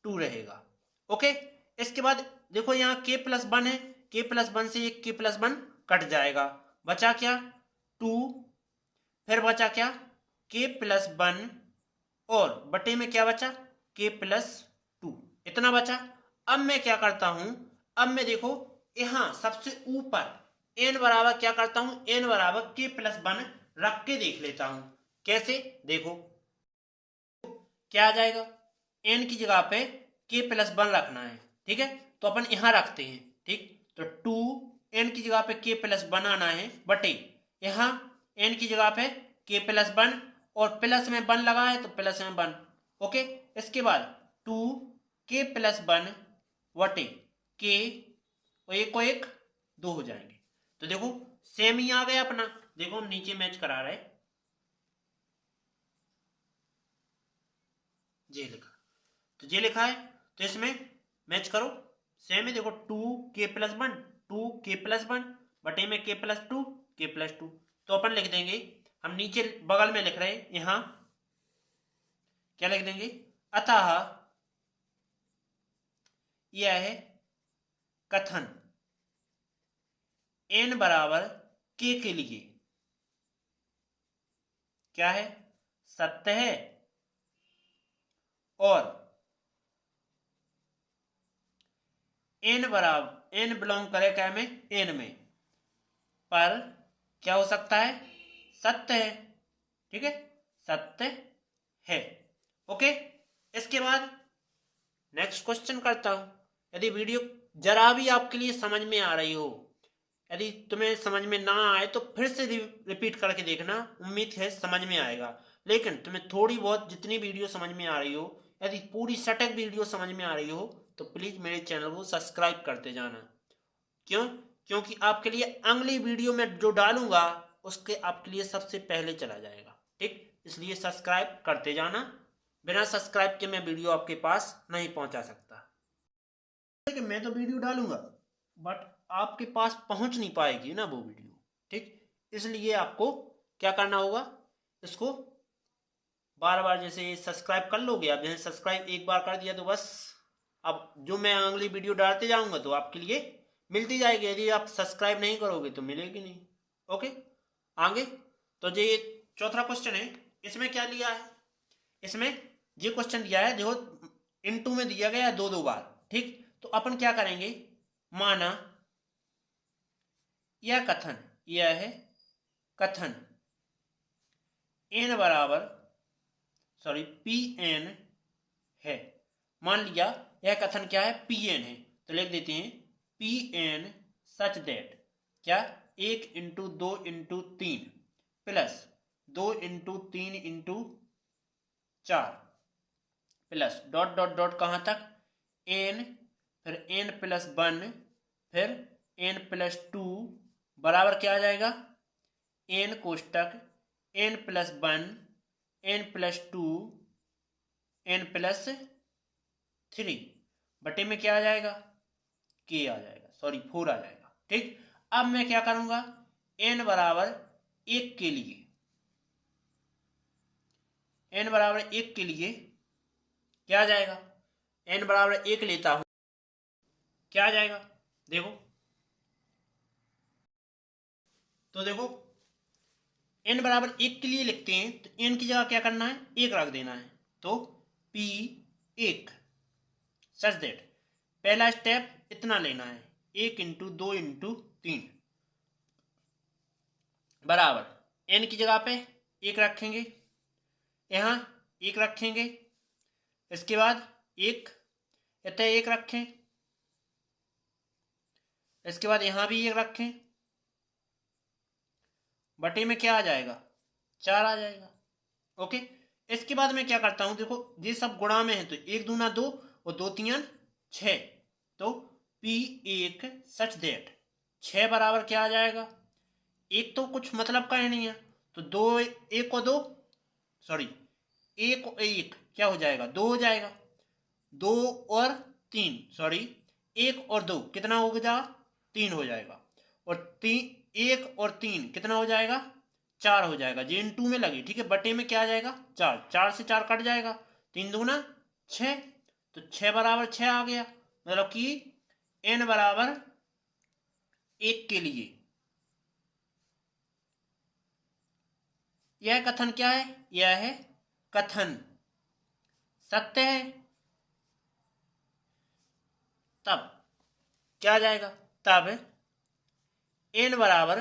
टू रहेगा। ओके, इसके बाद देखो यहाँ k प्लस वन है, k प्लस वन से एक k प्लस वन कट जाएगा, बचा क्या? टू, फिर बचा क्या? k प्लस वन और बटे में क्या बचा? k प्लस टू, इतना बचा। अब मैं क्या करता हूं, अब मैं देखो यहाँ सबसे ऊपर n बराबर क्या करता हूं, n बराबर k प्लस वन रख के देख लेता हूं। कैसे? देखो क्या आ जाएगा, n की जगह पे k प्लस वन रखना है, ठीक है, तो अपन यहां रखते हैं, ठीक, तो टू n की जगह पे k प्लस वन आना है बटे यहाँ n की जगह पे k प्लस वन और प्लस में वन लगा है तो प्लस में वन। ओके, इसके बाद टू k प्लस वन बटे k, और एक को एक दो हो जाएंगे, तो देखो सेम ही आ गया अपना। देखो हम नीचे मैच करा रहे, जे लिखा, तो जे लिखा है तो इसमें मैच करो, सेम है। देखो टू के प्लस वन, टू के प्लस वन बटे में के प्लस टू, के प्लस टू, तो अपन लिख देंगे, हम नीचे बगल में लिख रहे हैं, यहां क्या लिख देंगे, अतः यह है कथन n बराबर k के लिए क्या है, सत्य है, और n बराबर n बिलोंग करे क्या में, n में, पर क्या हो सकता है, सत्य है, ठीक है, सत्य है। ओके, इसके बाद नेक्स्ट क्वेश्चन करता हूं। यदि वीडियो जरा भी आपके लिए समझ में आ रही हो, यदि तुम्हें समझ में ना आए तो फिर से रिपीट करके देखना, उम्मीद है समझ में आएगा। लेकिन तुम्हें थोड़ी बहुत जितनी वीडियो समझ में आ रही हो, यदि पूरी सटीक वीडियो समझ में आ रही हो, तो प्लीज मेरे चैनल को सब्सक्राइब करते जाना। क्यों? क्योंकि आपके लिए अगली वीडियो में जो डालूंगा उसके आपके लिए सबसे पहले चला जाएगा, ठीक, इसलिए सब्सक्राइब करते जाना। बिना सब्सक्राइब के मैं वीडियो आपके पास नहीं पहुंचा सकता। कि मैं तो वीडियो डालूंगा बट आपके पास पहुंच नहीं पाएगी ना वो वीडियो, ठीक, इसलिए आपको क्या करना होगा, इसको बार बार, जैसे सब्सक्राइब कर लोगे आप, जैसे सब्सक्राइब एक बार कर दिया तो बस, अब जो मैं अगली वीडियो डालते जाऊंगा तो आपके लिए मिलती जाएगी, यदि आप सब्सक्राइब नहीं करोगे तो मिलेगी नहीं। ओके, आगे तो ये चौथा क्वेश्चन है, इसमें क्या लिया है, इसमें ये क्वेश्चन दिया है, देखो इनटू में दिया गया है दो दो बार, ठीक, तो अपन क्या करेंगे, माना यह कथन, यह है कथन n बराबर, सॉरी पी एन है, मान लिया यह कथन क्या है, पी एन है, तो लिख देते हैं पी एन सच दैट, क्या, एक इंटू दो इंटू तीन प्लस दो इंटू तीन इंटू चार प्लस डॉट डॉट डॉट कहां तक, एन, फिर एन प्लस वन, फिर एन प्लस टू बराबर क्या आ जाएगा, एन कोष्टक N plus one, N plus two, N plus three बटे में क्या आ जाएगा, के आ जाएगा, सॉरी फोर आ जाएगा, ठीक। अब मैं क्या करूंगा, एन बराबर एक के लिए, एन बराबर एक के लिए क्या आ जाएगा, एन बराबर एक लेता हूं, क्या आ जाएगा, देखो, तो देखो n बराबर एक के लिए लिखते हैं तो n की जगह क्या करना है, एक रख देना है, तो p एक, सच दैट पहला स्टेप इतना लेना है, एक इंटू दो इंटू तीन बराबर n की जगह पे एक रखेंगे, यहां एक रखेंगे, इसके बाद एक, इतना एक रखें, इसके बाद यहां भी एक रखें, बटे में क्या आ जाएगा, चार आ जाएगा। ओके, इसके बाद मैं क्या करता हूं, देखो ये सब गुणा में है तो एक दूना दो और दो तीन छह, तो पी एक सच देट 6 बराबर क्या आ जाएगा, एक तो कुछ मतलब का ही नहीं है, तो दो, एक और दो, सॉरी एक और एक क्या हो जाएगा, दो हो जाएगा, दो और तीन, सॉरी एक और दो कितना हो जाएगा, तीन हो जाएगा, और तीन, एक और तीन कितना हो जाएगा, चार हो जाएगा, जे इन टू में लगी, ठीक है, बटे में क्या आ जाएगा, चार, चार से चार कट जाएगा, तीन दूना छः, तो छः बराबर छः आ गया, मतलब कि n बराबर एक के लिए यह कथन क्या है, यह है कथन सत्य है। तब क्या आ जाएगा, तब n बराबर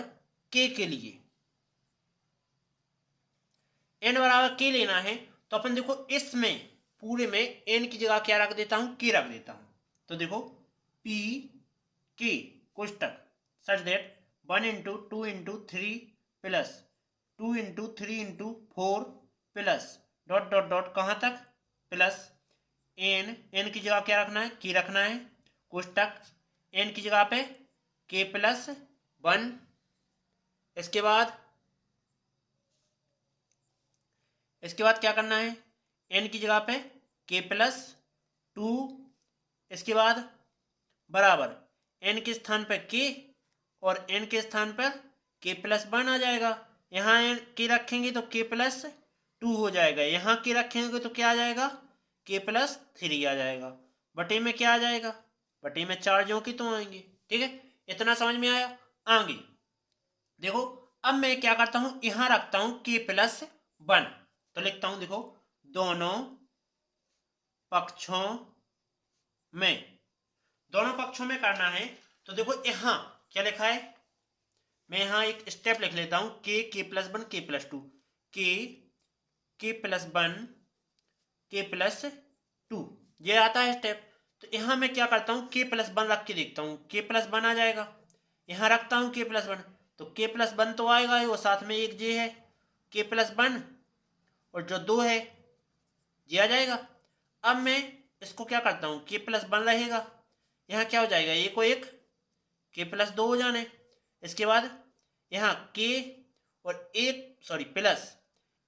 k के लिए, n बराबर k लेना है, तो अपन देखो इसमें पूरे में n की जगह क्या रख देता हूं, k रख देता हूं, तो देखो p k कोष्टक such that 1 into 2 into 3 plus 2 into 3 into 4 plus dot dot dot कहां तक, प्लस n की जगह क्या रखना है, k रखना है, कोष्टक n की जगह पे k प्लस 1, इसके बाद क्या करना है, n की जगह पे k प्लस 2, इसके बाद बराबर n के स्थान पर k और n के स्थान पर k प्लस 1 आ जाएगा, यहाँ k रखेंगे तो k प्लस 2 हो जाएगा, यहाँ k रखेंगे तो क्या आ जाएगा, k प्लस 3 आ जाएगा, बटे में क्या आ जाएगा, बटे में चार जो की तो आएंगे, ठीक है, इतना समझ में आया। आगे देखो अब मैं क्या करता हूं, यहां रखता हूं k प्लस 1, तो लिखता हूं देखो दोनों पक्षों में, दोनों पक्षों में करना है, तो देखो यहां क्या लिखा है, मैं यहां एक स्टेप लिख लेता हूं, k plus 1 k plus 2, k plus 1 k plus 2, ये आता है स्टेप, तो यहां मैं क्या करता हूं, k प्लस 1 रख के देखता हूं, k प्लस 1 आ जाएगा, यहां रखता हूं k प्लस 1, तो k प्लस 1 तो आएगा ही, वो साथ में एक जे है k प्लस 1, और जो दो है ये आ जाएगा। अब मैं इसको क्या करता हूं, k प्लस 1 रहेगा, यहाँ क्या हो जाएगा, एक को एक k प्लस 2 हो जाने, इसके बाद यहाँ k और एक, सॉरी प्लस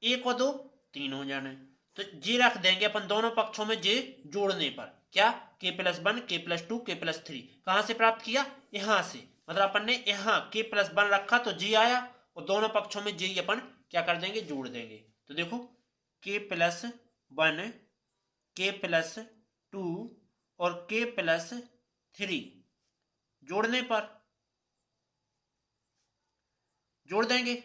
एक और दो तीन हो जाने, तो जी रख देंगे अपन दोनों पक्षों में जे जोड़ने पर, क्या k plus 1 k plus 2 k plus 3, कहां से प्राप्त किया, यहां से, मतलब अपन ने यहाँ k प्लस 1 रखा तो जी आया, और दोनों पक्षों में जी अपन क्या कर देंगे, जोड़ देंगे, तो देखो k प्लस 1 k प्लस 2 और k प्लस 3 जोड़ने पर जोड़ देंगे,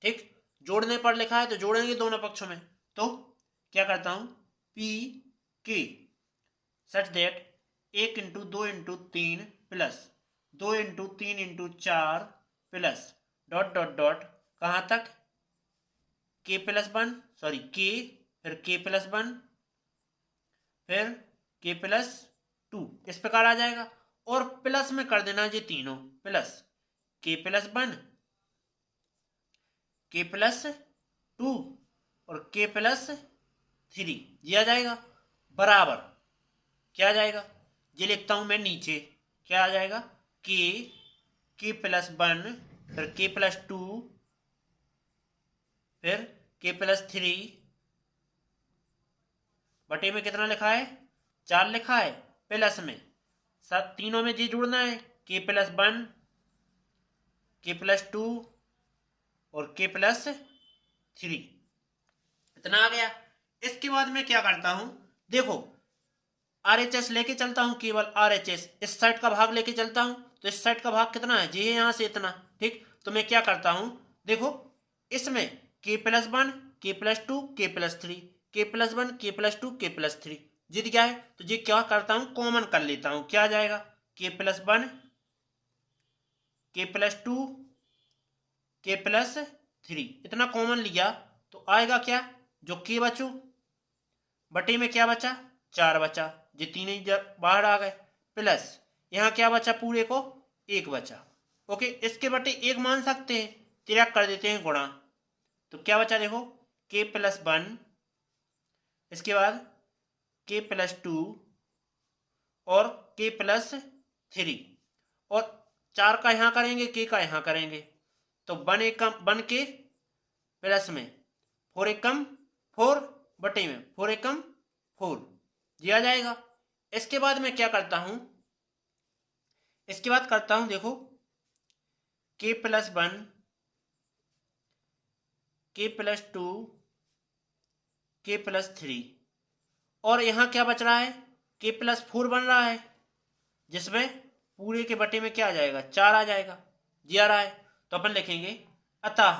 ठीक, जोड़ने पर लिखा है तो जोड़ेंगे दोनों पक्षों में, तो क्या करता हूं, पी के सच that 1 into 2 into 3 plus 2 into 3 into 4 plus dot dot dot कहां तक, k प्लस 1, सॉरी k, फिर k प्लस 1, फिर k प्लस 2, इस प्रकार आ जाएगा, और प्लस में कर देना ये तीनों, plus k plus 1 k plus 2 और k प्लस 3, ये आ जाएगा, बराबर क्या आ जाएगा, ये लिखता हूं मैं नीचे, क्या आ जाएगा, k प्लस 1 फिर k प्लस 2 फिर k प्लस 3 बटे में कितना लिखा है, 4 लिखा है, प्लस में सब तीनों में जी जुड़ना है, k प्लस 1 k प्लस 2 और k प्लस 3, इतना आ गया। इसके बाद मैं क्या करता हूं, देखो RHS लेके चलता हूं, केवल RHS इस साइड का भाग लेके चलता हूं, तो इस साइड का भाग कितना है, जी यहां से इतना, ठीक, तो मैं क्या करता हूं, देखो इसमें k plus 1 k plus 2 k plus 3 k plus 1 k plus 2 k plus 3, जीत गया है, तो ये क्या करता हूं, कॉमन कर लेता हूं, क्या आ जाएगा, k plus 1 k plus 2 k plus 3, इतना कॉमन लिया तो आएगा क्या, जो k बचो बटे में क्या बचा, 4 बचा, ये तीन ही बाहर आ गए, प्लस यहाँ क्या बचा, पूरे को 1 बचा, ओके, इसके बटे 1 मान सकते हैं, तिरक कर देते हैं गुणा, तो क्या बचा देखो, k प्लस 1, इसके बाद k प्लस 2 और k प्लस 3 और 4 का यहाँ करेंगे, के का यहाँ करेंगे, तो 1 के प्लस में 4 एकम 4 बटे में 4 एकम 4 दिया जाएगा। इसके बाद मैं क्या करता हूं, इसके बाद करता हूं देखो k plus 1 k plus 2 k plus 3 और यहां क्या बच रहा है, k प्लस 4 बन रहा है, जिसमें पूरे के बटे में क्या आ जाएगा, 4 आ जाएगा, दिया रहा है। तो अपन लिखेंगे अतः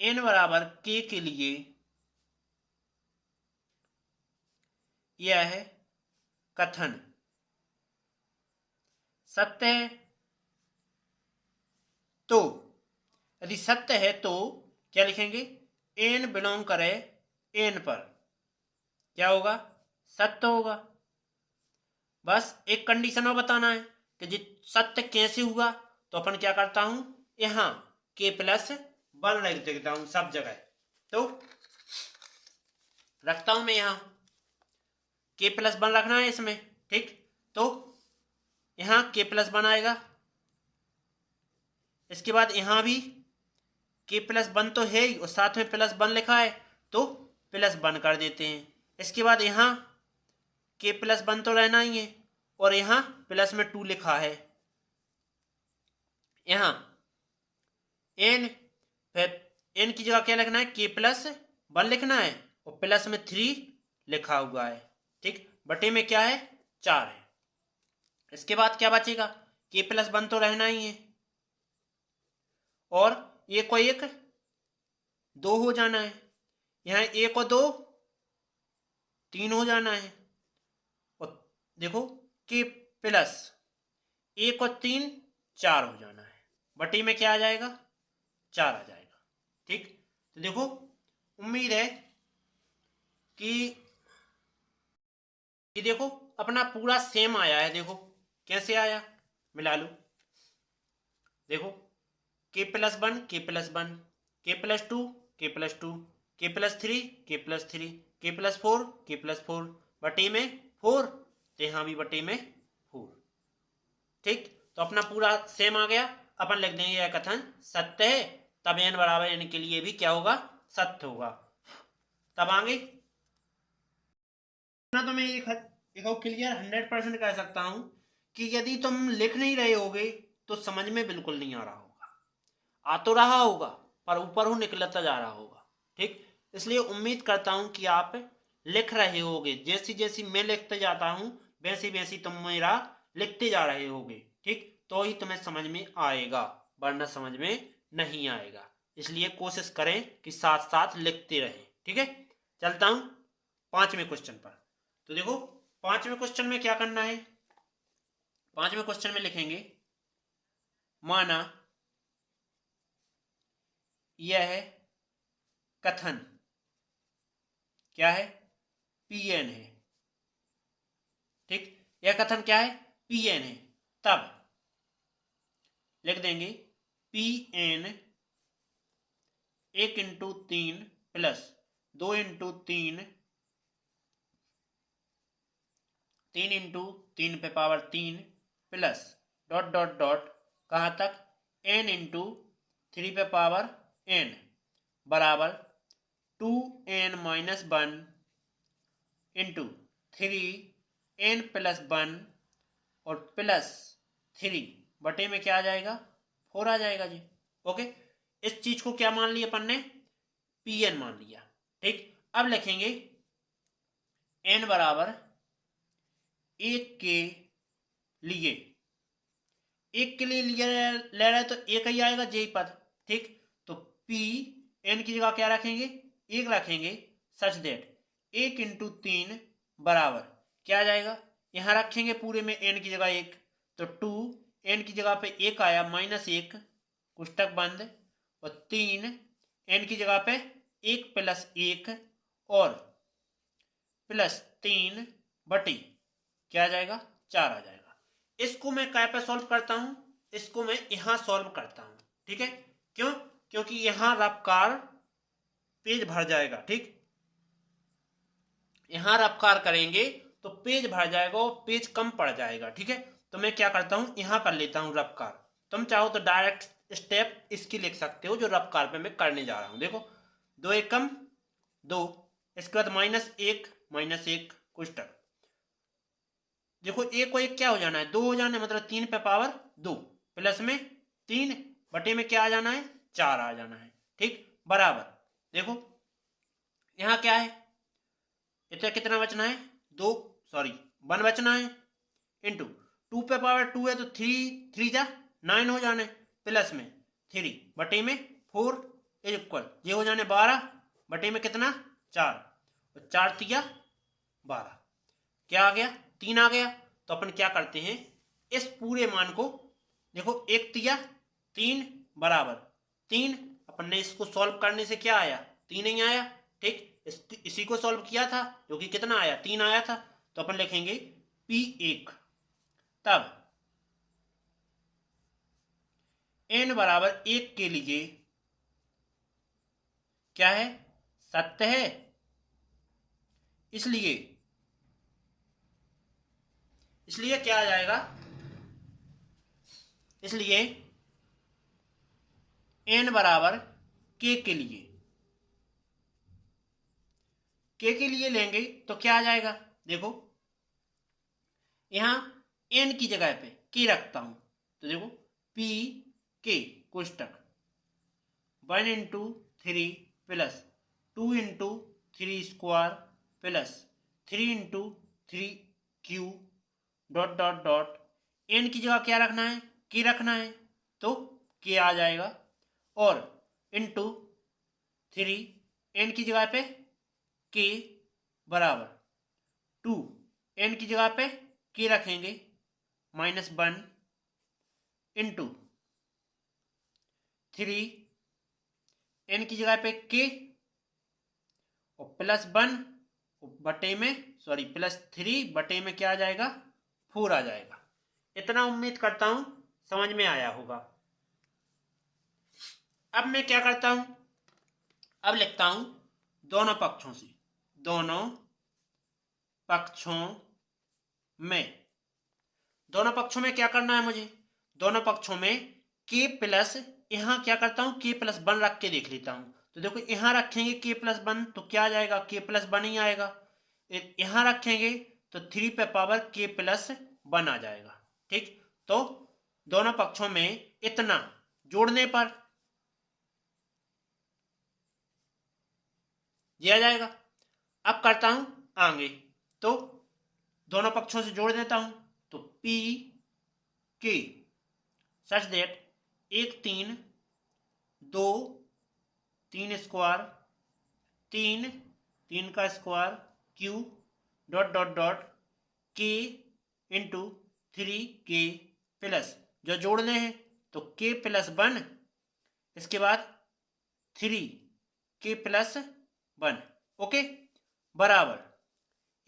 n बराबर k के लिए यह है कथन सत्य है। तो यदि सत्य है तो क्या लिखेंगे, n बिलोंग करे n पर क्या होगा, सत्य होगा। बस एक कंडीशन और बताना है कि जी सत्य कैसे हुआ, तो अपन क्या करता हूं, यहां k प्लस 1 रख देता हूं सब जगह। तो रखता हूं मैं यहां k प्लस 1 रखना है इसमें, ठीक। तो यहां k प्लस 1 आएगा, इसके बाद यहां भी k प्लस 1 तो है ही और साथ में प्लस 1 लिखा है तो प्लस 1 कर देते हैं। इसके बाद यहां k प्लस 1 तो रहना ही है और यहां प्लस में 2 लिखा है, यहां n, फिर n की जगह क्या लिखना है, k प्लस 1 लिखना है और प्लस में 3 लिखा हुआ है, ठीक। बटे में क्या है, 4 है। इसके बाद क्या बचेगा, k प्लस 1 तो रहना ही है और एक को एक 2 हो जाना है, यहाँ 1 और 2 3 हो जाना है और देखो k प्लस 1 और 3 4 हो जाना है, बटी में क्या आ जाएगा, 4 आ जाएगा, ठीक। तो देखो उम्मीद है कि देखो अपना पूरा सेम आया है। देखो कैसे आया, मिला लो। देखो k plus 1 k plus 1 k plus 2 k plus 2 k plus 3 k plus 3 k plus 4 k plus 4 बटे में 4, तो यहाँ भी बटे में 4, ठीक। तो अपना पूरा सेम आ गया। अपन लिख देंगे यह कथन सत्य है, तब n बराबर n के लिए भी क्या होगा, सत्य होगा। तब आगे ना तो मैं एक क्लियर 100% कह सकता हूं कि यदि तुम लिख नहीं रहे होगे तो समझ में बिल्कुल नहीं आ रहा होगा, आ तो रहा होगा पर ऊपर हो निकलता जा रहा होगा, ठीक। इसलिए उम्मीद करता हूं कि आप लिख रहे होगे, जैसी जैसी मैं लिखते जाता हूं वैसी वैसी तुम मेरा लिखते जा रहे होगे, ठीक। तो ही तुम्हें समझ में आएगा, वरना समझ में नहीं आएगा। इसलिए कोशिश करें कि साथ साथ लिखते रहें, ठीक है। चलता हूं 5वें क्वेश्चन पर। तो देखो 5वें क्वेश्चन में क्या करना है, 5वें क्वेश्चन में लिखेंगे माना यह है कथन क्या है, Pn है, ठीक। यह कथन क्या है, Pn है। तब लिख देंगे Pn 1 into 3 plus 2 into 3 3 into 3 पे power 3 plus dot dot dot कहाँ तक n इंटू 3 पे पावर n बराबर 2n minus 1 into 3n plus 1 और प्लस 3 बटे में क्या आ जाएगा, 4 आ जाएगा जी। ओके, इस चीज को क्या मान लिया अपन ने, Pn मान लिया, ठीक। अब लिखेंगे n बराबर 1 के लिए, 1 के लिए ले रहे तो 1 ही आएगा जे पद, ठीक। तो P n की जगह क्या रखेंगे, 1 रखेंगे, सच दैट 1 इंटू 3 बराबर क्या आ जाएगा, यहां रखेंगे पूरे में n की जगह 1, तो 2 n की जगह पे 1 आया -1 पुस्तक बंद और 3 n की जगह पे 1 प्लस 1 और प्लस 3 बटी क्या आ जाएगा, 4 आ जाएगा। इसको मैं क्या पे सॉल्व करता हूं, इसको मैं यहां सॉल्व करता हूं, ठीक है। क्यों, क्योंकि यहां रफ्कार पेज भर जाएगा, ठीक। यहां रफ्कार करेंगे तो पेज भर जाएगा और पेज कम पड़ जाएगा। ठीक है, तो मैं क्या करता हूँ, यहाँ कर लेता हूँ रफ्कार। तुम चाहो तो डायरेक्ट स्टेप इसकी लिख सकते हो जो रफ्कार पे मैं करने जा रहा हूँ। देखो, 2 एकम 2, इसके बाद -1 कोष्टक। देखो, एक को एक क्या हो जाना है, 2 हो जाना है, मतलब 3 पे पावर 2 प्लस में 3 बटे में क्या आ जाना है, 4 आ जाना है। ठीक, बराबर। देखो यहाँ क्या है, इतना कितना बचना है, 1 बचना है, इंटू 2 पे पावर 2 है तो 3 जा 9 हो जाने, प्लस में 3 बटे में 4 इज इक्वल ये हो जाने 12 बटे में कितना 4, 4 तिया 12, क्या आ गया 3 आ गया। तो अपन क्या करते हैं, इस पूरे मान को देखो, 1 तिया 3 बराबर 3, अपन ने इसको सॉल्व करने से क्या आया, 3 ही आया। ठीक, इसी को सॉल्व किया था जो कि कितना आया, 3 आया था। तो अपन लिखेंगे P1, तब n बराबर 1 के लिए क्या है, सत्य है, इसलिए क्या आ जाएगा, इसलिए n बराबर k के लिए लेंगे तो क्या आ जाएगा। देखो, यहां n की जगह पे k रखता हूं, तो देखो p k कोष्टक 1 into 3 plus 2 into 3 square plus 3 into 3 cube dot dot dot, N की जगह क्या रखना है, के रखना है, तो के आ जाएगा, और इंटू 3 एन की जगह पे के बराबर 2, एन की जगह पे के रखेंगे -1 इंटू 3 एन की जगह पे के और +1 बटे में +3 बटे में क्या आ जाएगा, 4 आ जाएगा। इतना उम्मीद करता हूं समझ में आया होगा। अब मैं क्या करता हूं, अब लिखता हूं दोनों पक्षों से, दोनों पक्षों में क्या करना है मुझे, दोनों पक्षों में k प्लस, यहां क्या करता हूं k+1 रख के देख लेता हूं। तो देखो, यहां रखेंगे k+1 तो क्या आ जाएगा, k+1 ही आएगा। यहां रखेंगे तो 3 पे पावर k+1 आ जाएगा। ठीक, तो दोनों पक्षों में इतना जोड़ने पर दिया जाएगा। अब करता हूं आगे, तो दोनों पक्षों से जोड़ देता हूं, तो P K such that 1 3 2 3 square 3 का square Q dot dot dot K into 3K plus, जो जोड़ने हैं तो K+1, इसके बाद 3K+1, ओके, बराबर।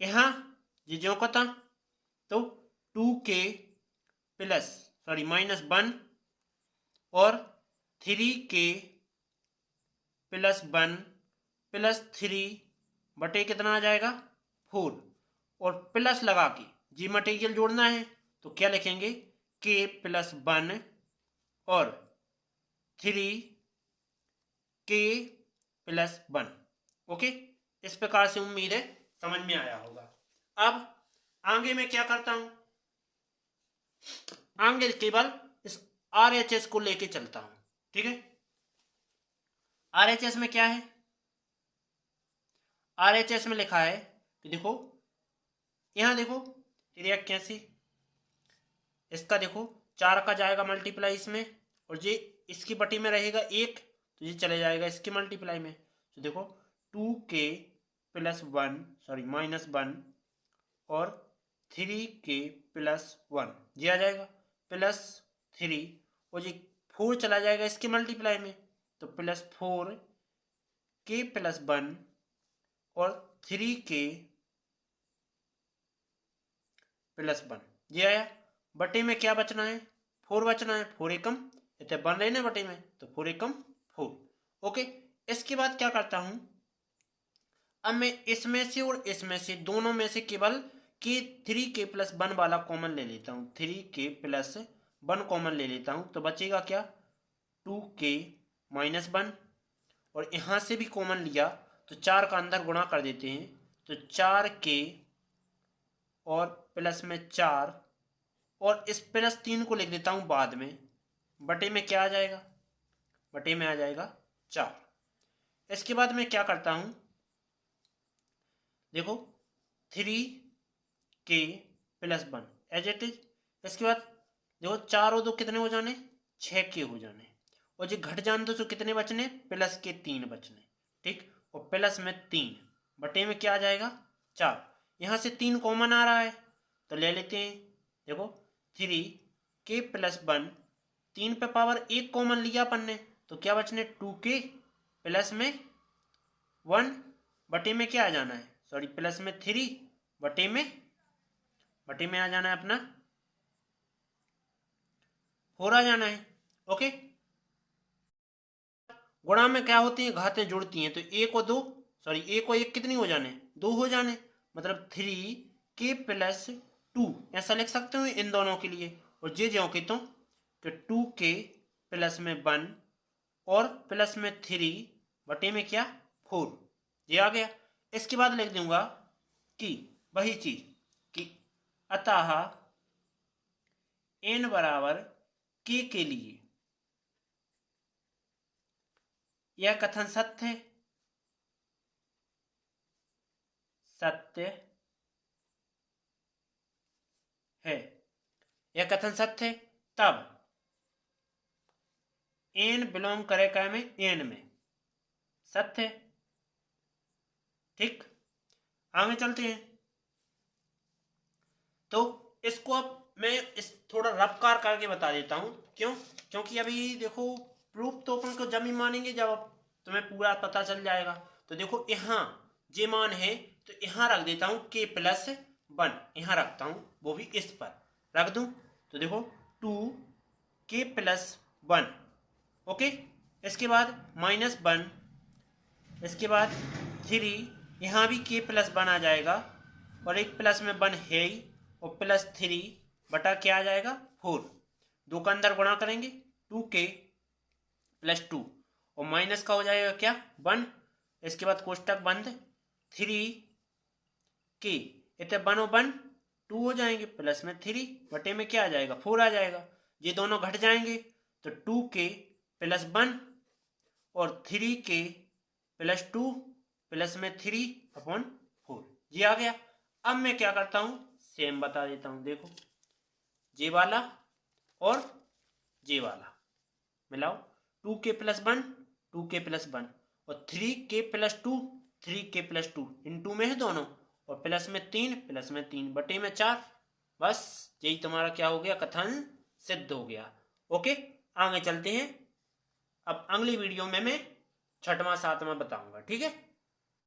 यहां जो को था तो 2K -1 और 3K+1 प्लस 3 बटे कितना आ जाएगा, 4, और प्लस लगा के जी मटेरियल जोड़ना है तो क्या लिखेंगे, K+1 और 3K+1। ओके, इस प्रकार से उम्मीद है समझ में आया होगा। अब आगे मैं क्या करता हूं, आगे केवल इस RHS को लेके चलता हूं। ठीक है, RHS में क्या है, RHS में लिखा है कि देखो, यहां देखो त्रिज्या कैसी, इसका देखो 4 का जाएगा मल्टीप्लाई इसमें, और ये इसकी बटी में रहेगा 1 तो ये चले जाएगा इसकी मल्टीप्लाई में। तो देखो 2K+1 -1 और 3K+1 ये आ जाएगा, +3 और ये 4 चला जाएगा इसकी मल्टीप्लाई में, तो +4K+1 और 3K+1 ये आया। बटे में क्या बचना है, 4 बचना है, 4 एकम इतने बन रहे ना बटे में, तो 4 एकम 4। ओके, इसके बाद क्या करता हूं, अब मैं इसमें से और इसमें से दोनों में से केवल के 3k+1 वाला कॉमन ले लेता हूँ, 3k+1 कॉमन ले लेता हूँ, तो बचेगा क्या 2k-1, और यहाँ से भी कॉमन लिया तो 4 का अंदर गुणा कर देते हैं, तो 4k और प्लस में 4, और इस +3 को लिख देता हूँ बाद में, बटे में क्या आ जाएगा, बटे में आ जाएगा 4। इसके बाद मैं क्या करता हूँ, देखो 3k+1 एज इट इज। इसके बाद देखो 4 और 2 कितने हो जाने, 6k हो जाने, और जो घट जाने तो कितने बचने, +3 बचने, ठीक, और प्लस में 3 बटे में क्या आ जाएगा 4। यहाँ से 3 कॉमन आ रहा है तो ले लेते हैं, देखो 3k+1, 3 पे पावर 1 कॉमन लिया अपन ने, तो क्या बचने 2k प्लस में 1 बटे में क्या आ जाना है, सॉरी प्लस में 3 बटे में आ जाना है अपना 4 आ जाना है। ओके, गुणा में क्या होती है, घातें जुड़ती हैं, तो 1 और 2, सॉरी 1 और 1 कितनी हो जाने, 2 हो जाने, मतलब 3k+2 ऐसा लिख सकते हो इन दोनों के लिए। और जे ज्यों की तो 2k प्लस में 1 और प्लस में 3 बटे में क्या 4, ये आ गया। इसके बाद लिख दूंगा कि वही चीज कि अतः n बराबर k के लिए यह कथन सत्य है, यह कथन सत्य है, तब n बिलोंग करे क्या में, n में, सत्य है, ठीक। आगे चलते हैं, तो इसको अब मैं इस थोड़ा रफ्कार करके बता देता हूं, क्यों, क्योंकि अभी देखो प्रूफ तो अपन को जब ही मानेंगे जब तुम्हें पूरा पता चल जाएगा। तो देखो यहाँ जे मान है तो यहाँ रख देता हूँ k+1, यहाँ रखता हूँ, वो भी इस पर रख दूं, तो देखो 2k+1, ओके। इसके बाद -1, इसके बाद 3, यहाँ भी k+1 आ जाएगा, और एक प्लस में 1 है ही, और +3 बटा क्या आ जाएगा 4, 2 का अंदर गुणा करेंगे 2k+2, और माइनस का हो जाएगा क्या 1, इसके बाद कोष्टक बंद, 3k इतने 1 और 1 2 हो जाएंगे, प्लस में 3 बटे में क्या आ जाएगा 4 आ जाएगा, ये दोनों घट जाएंगे तो 2k+1 और 3k+2 प्लस में 3/4, ये आ गया। अब मैं क्या करता हूं, सेम बता देता हूं, देखो जे वाला और जे वाला मिलाओ, 2k+1 2k+1 और 3k+2 इनटू में है दोनों, और प्लस में 3 बटे में 4, बस यही तुम्हारा क्या हो गया, कथन सिद्ध हो गया। ओके, आगे चलते हैं, अब अगली वीडियो में मैं 6वां 7वां बताऊंगा, ठीक है।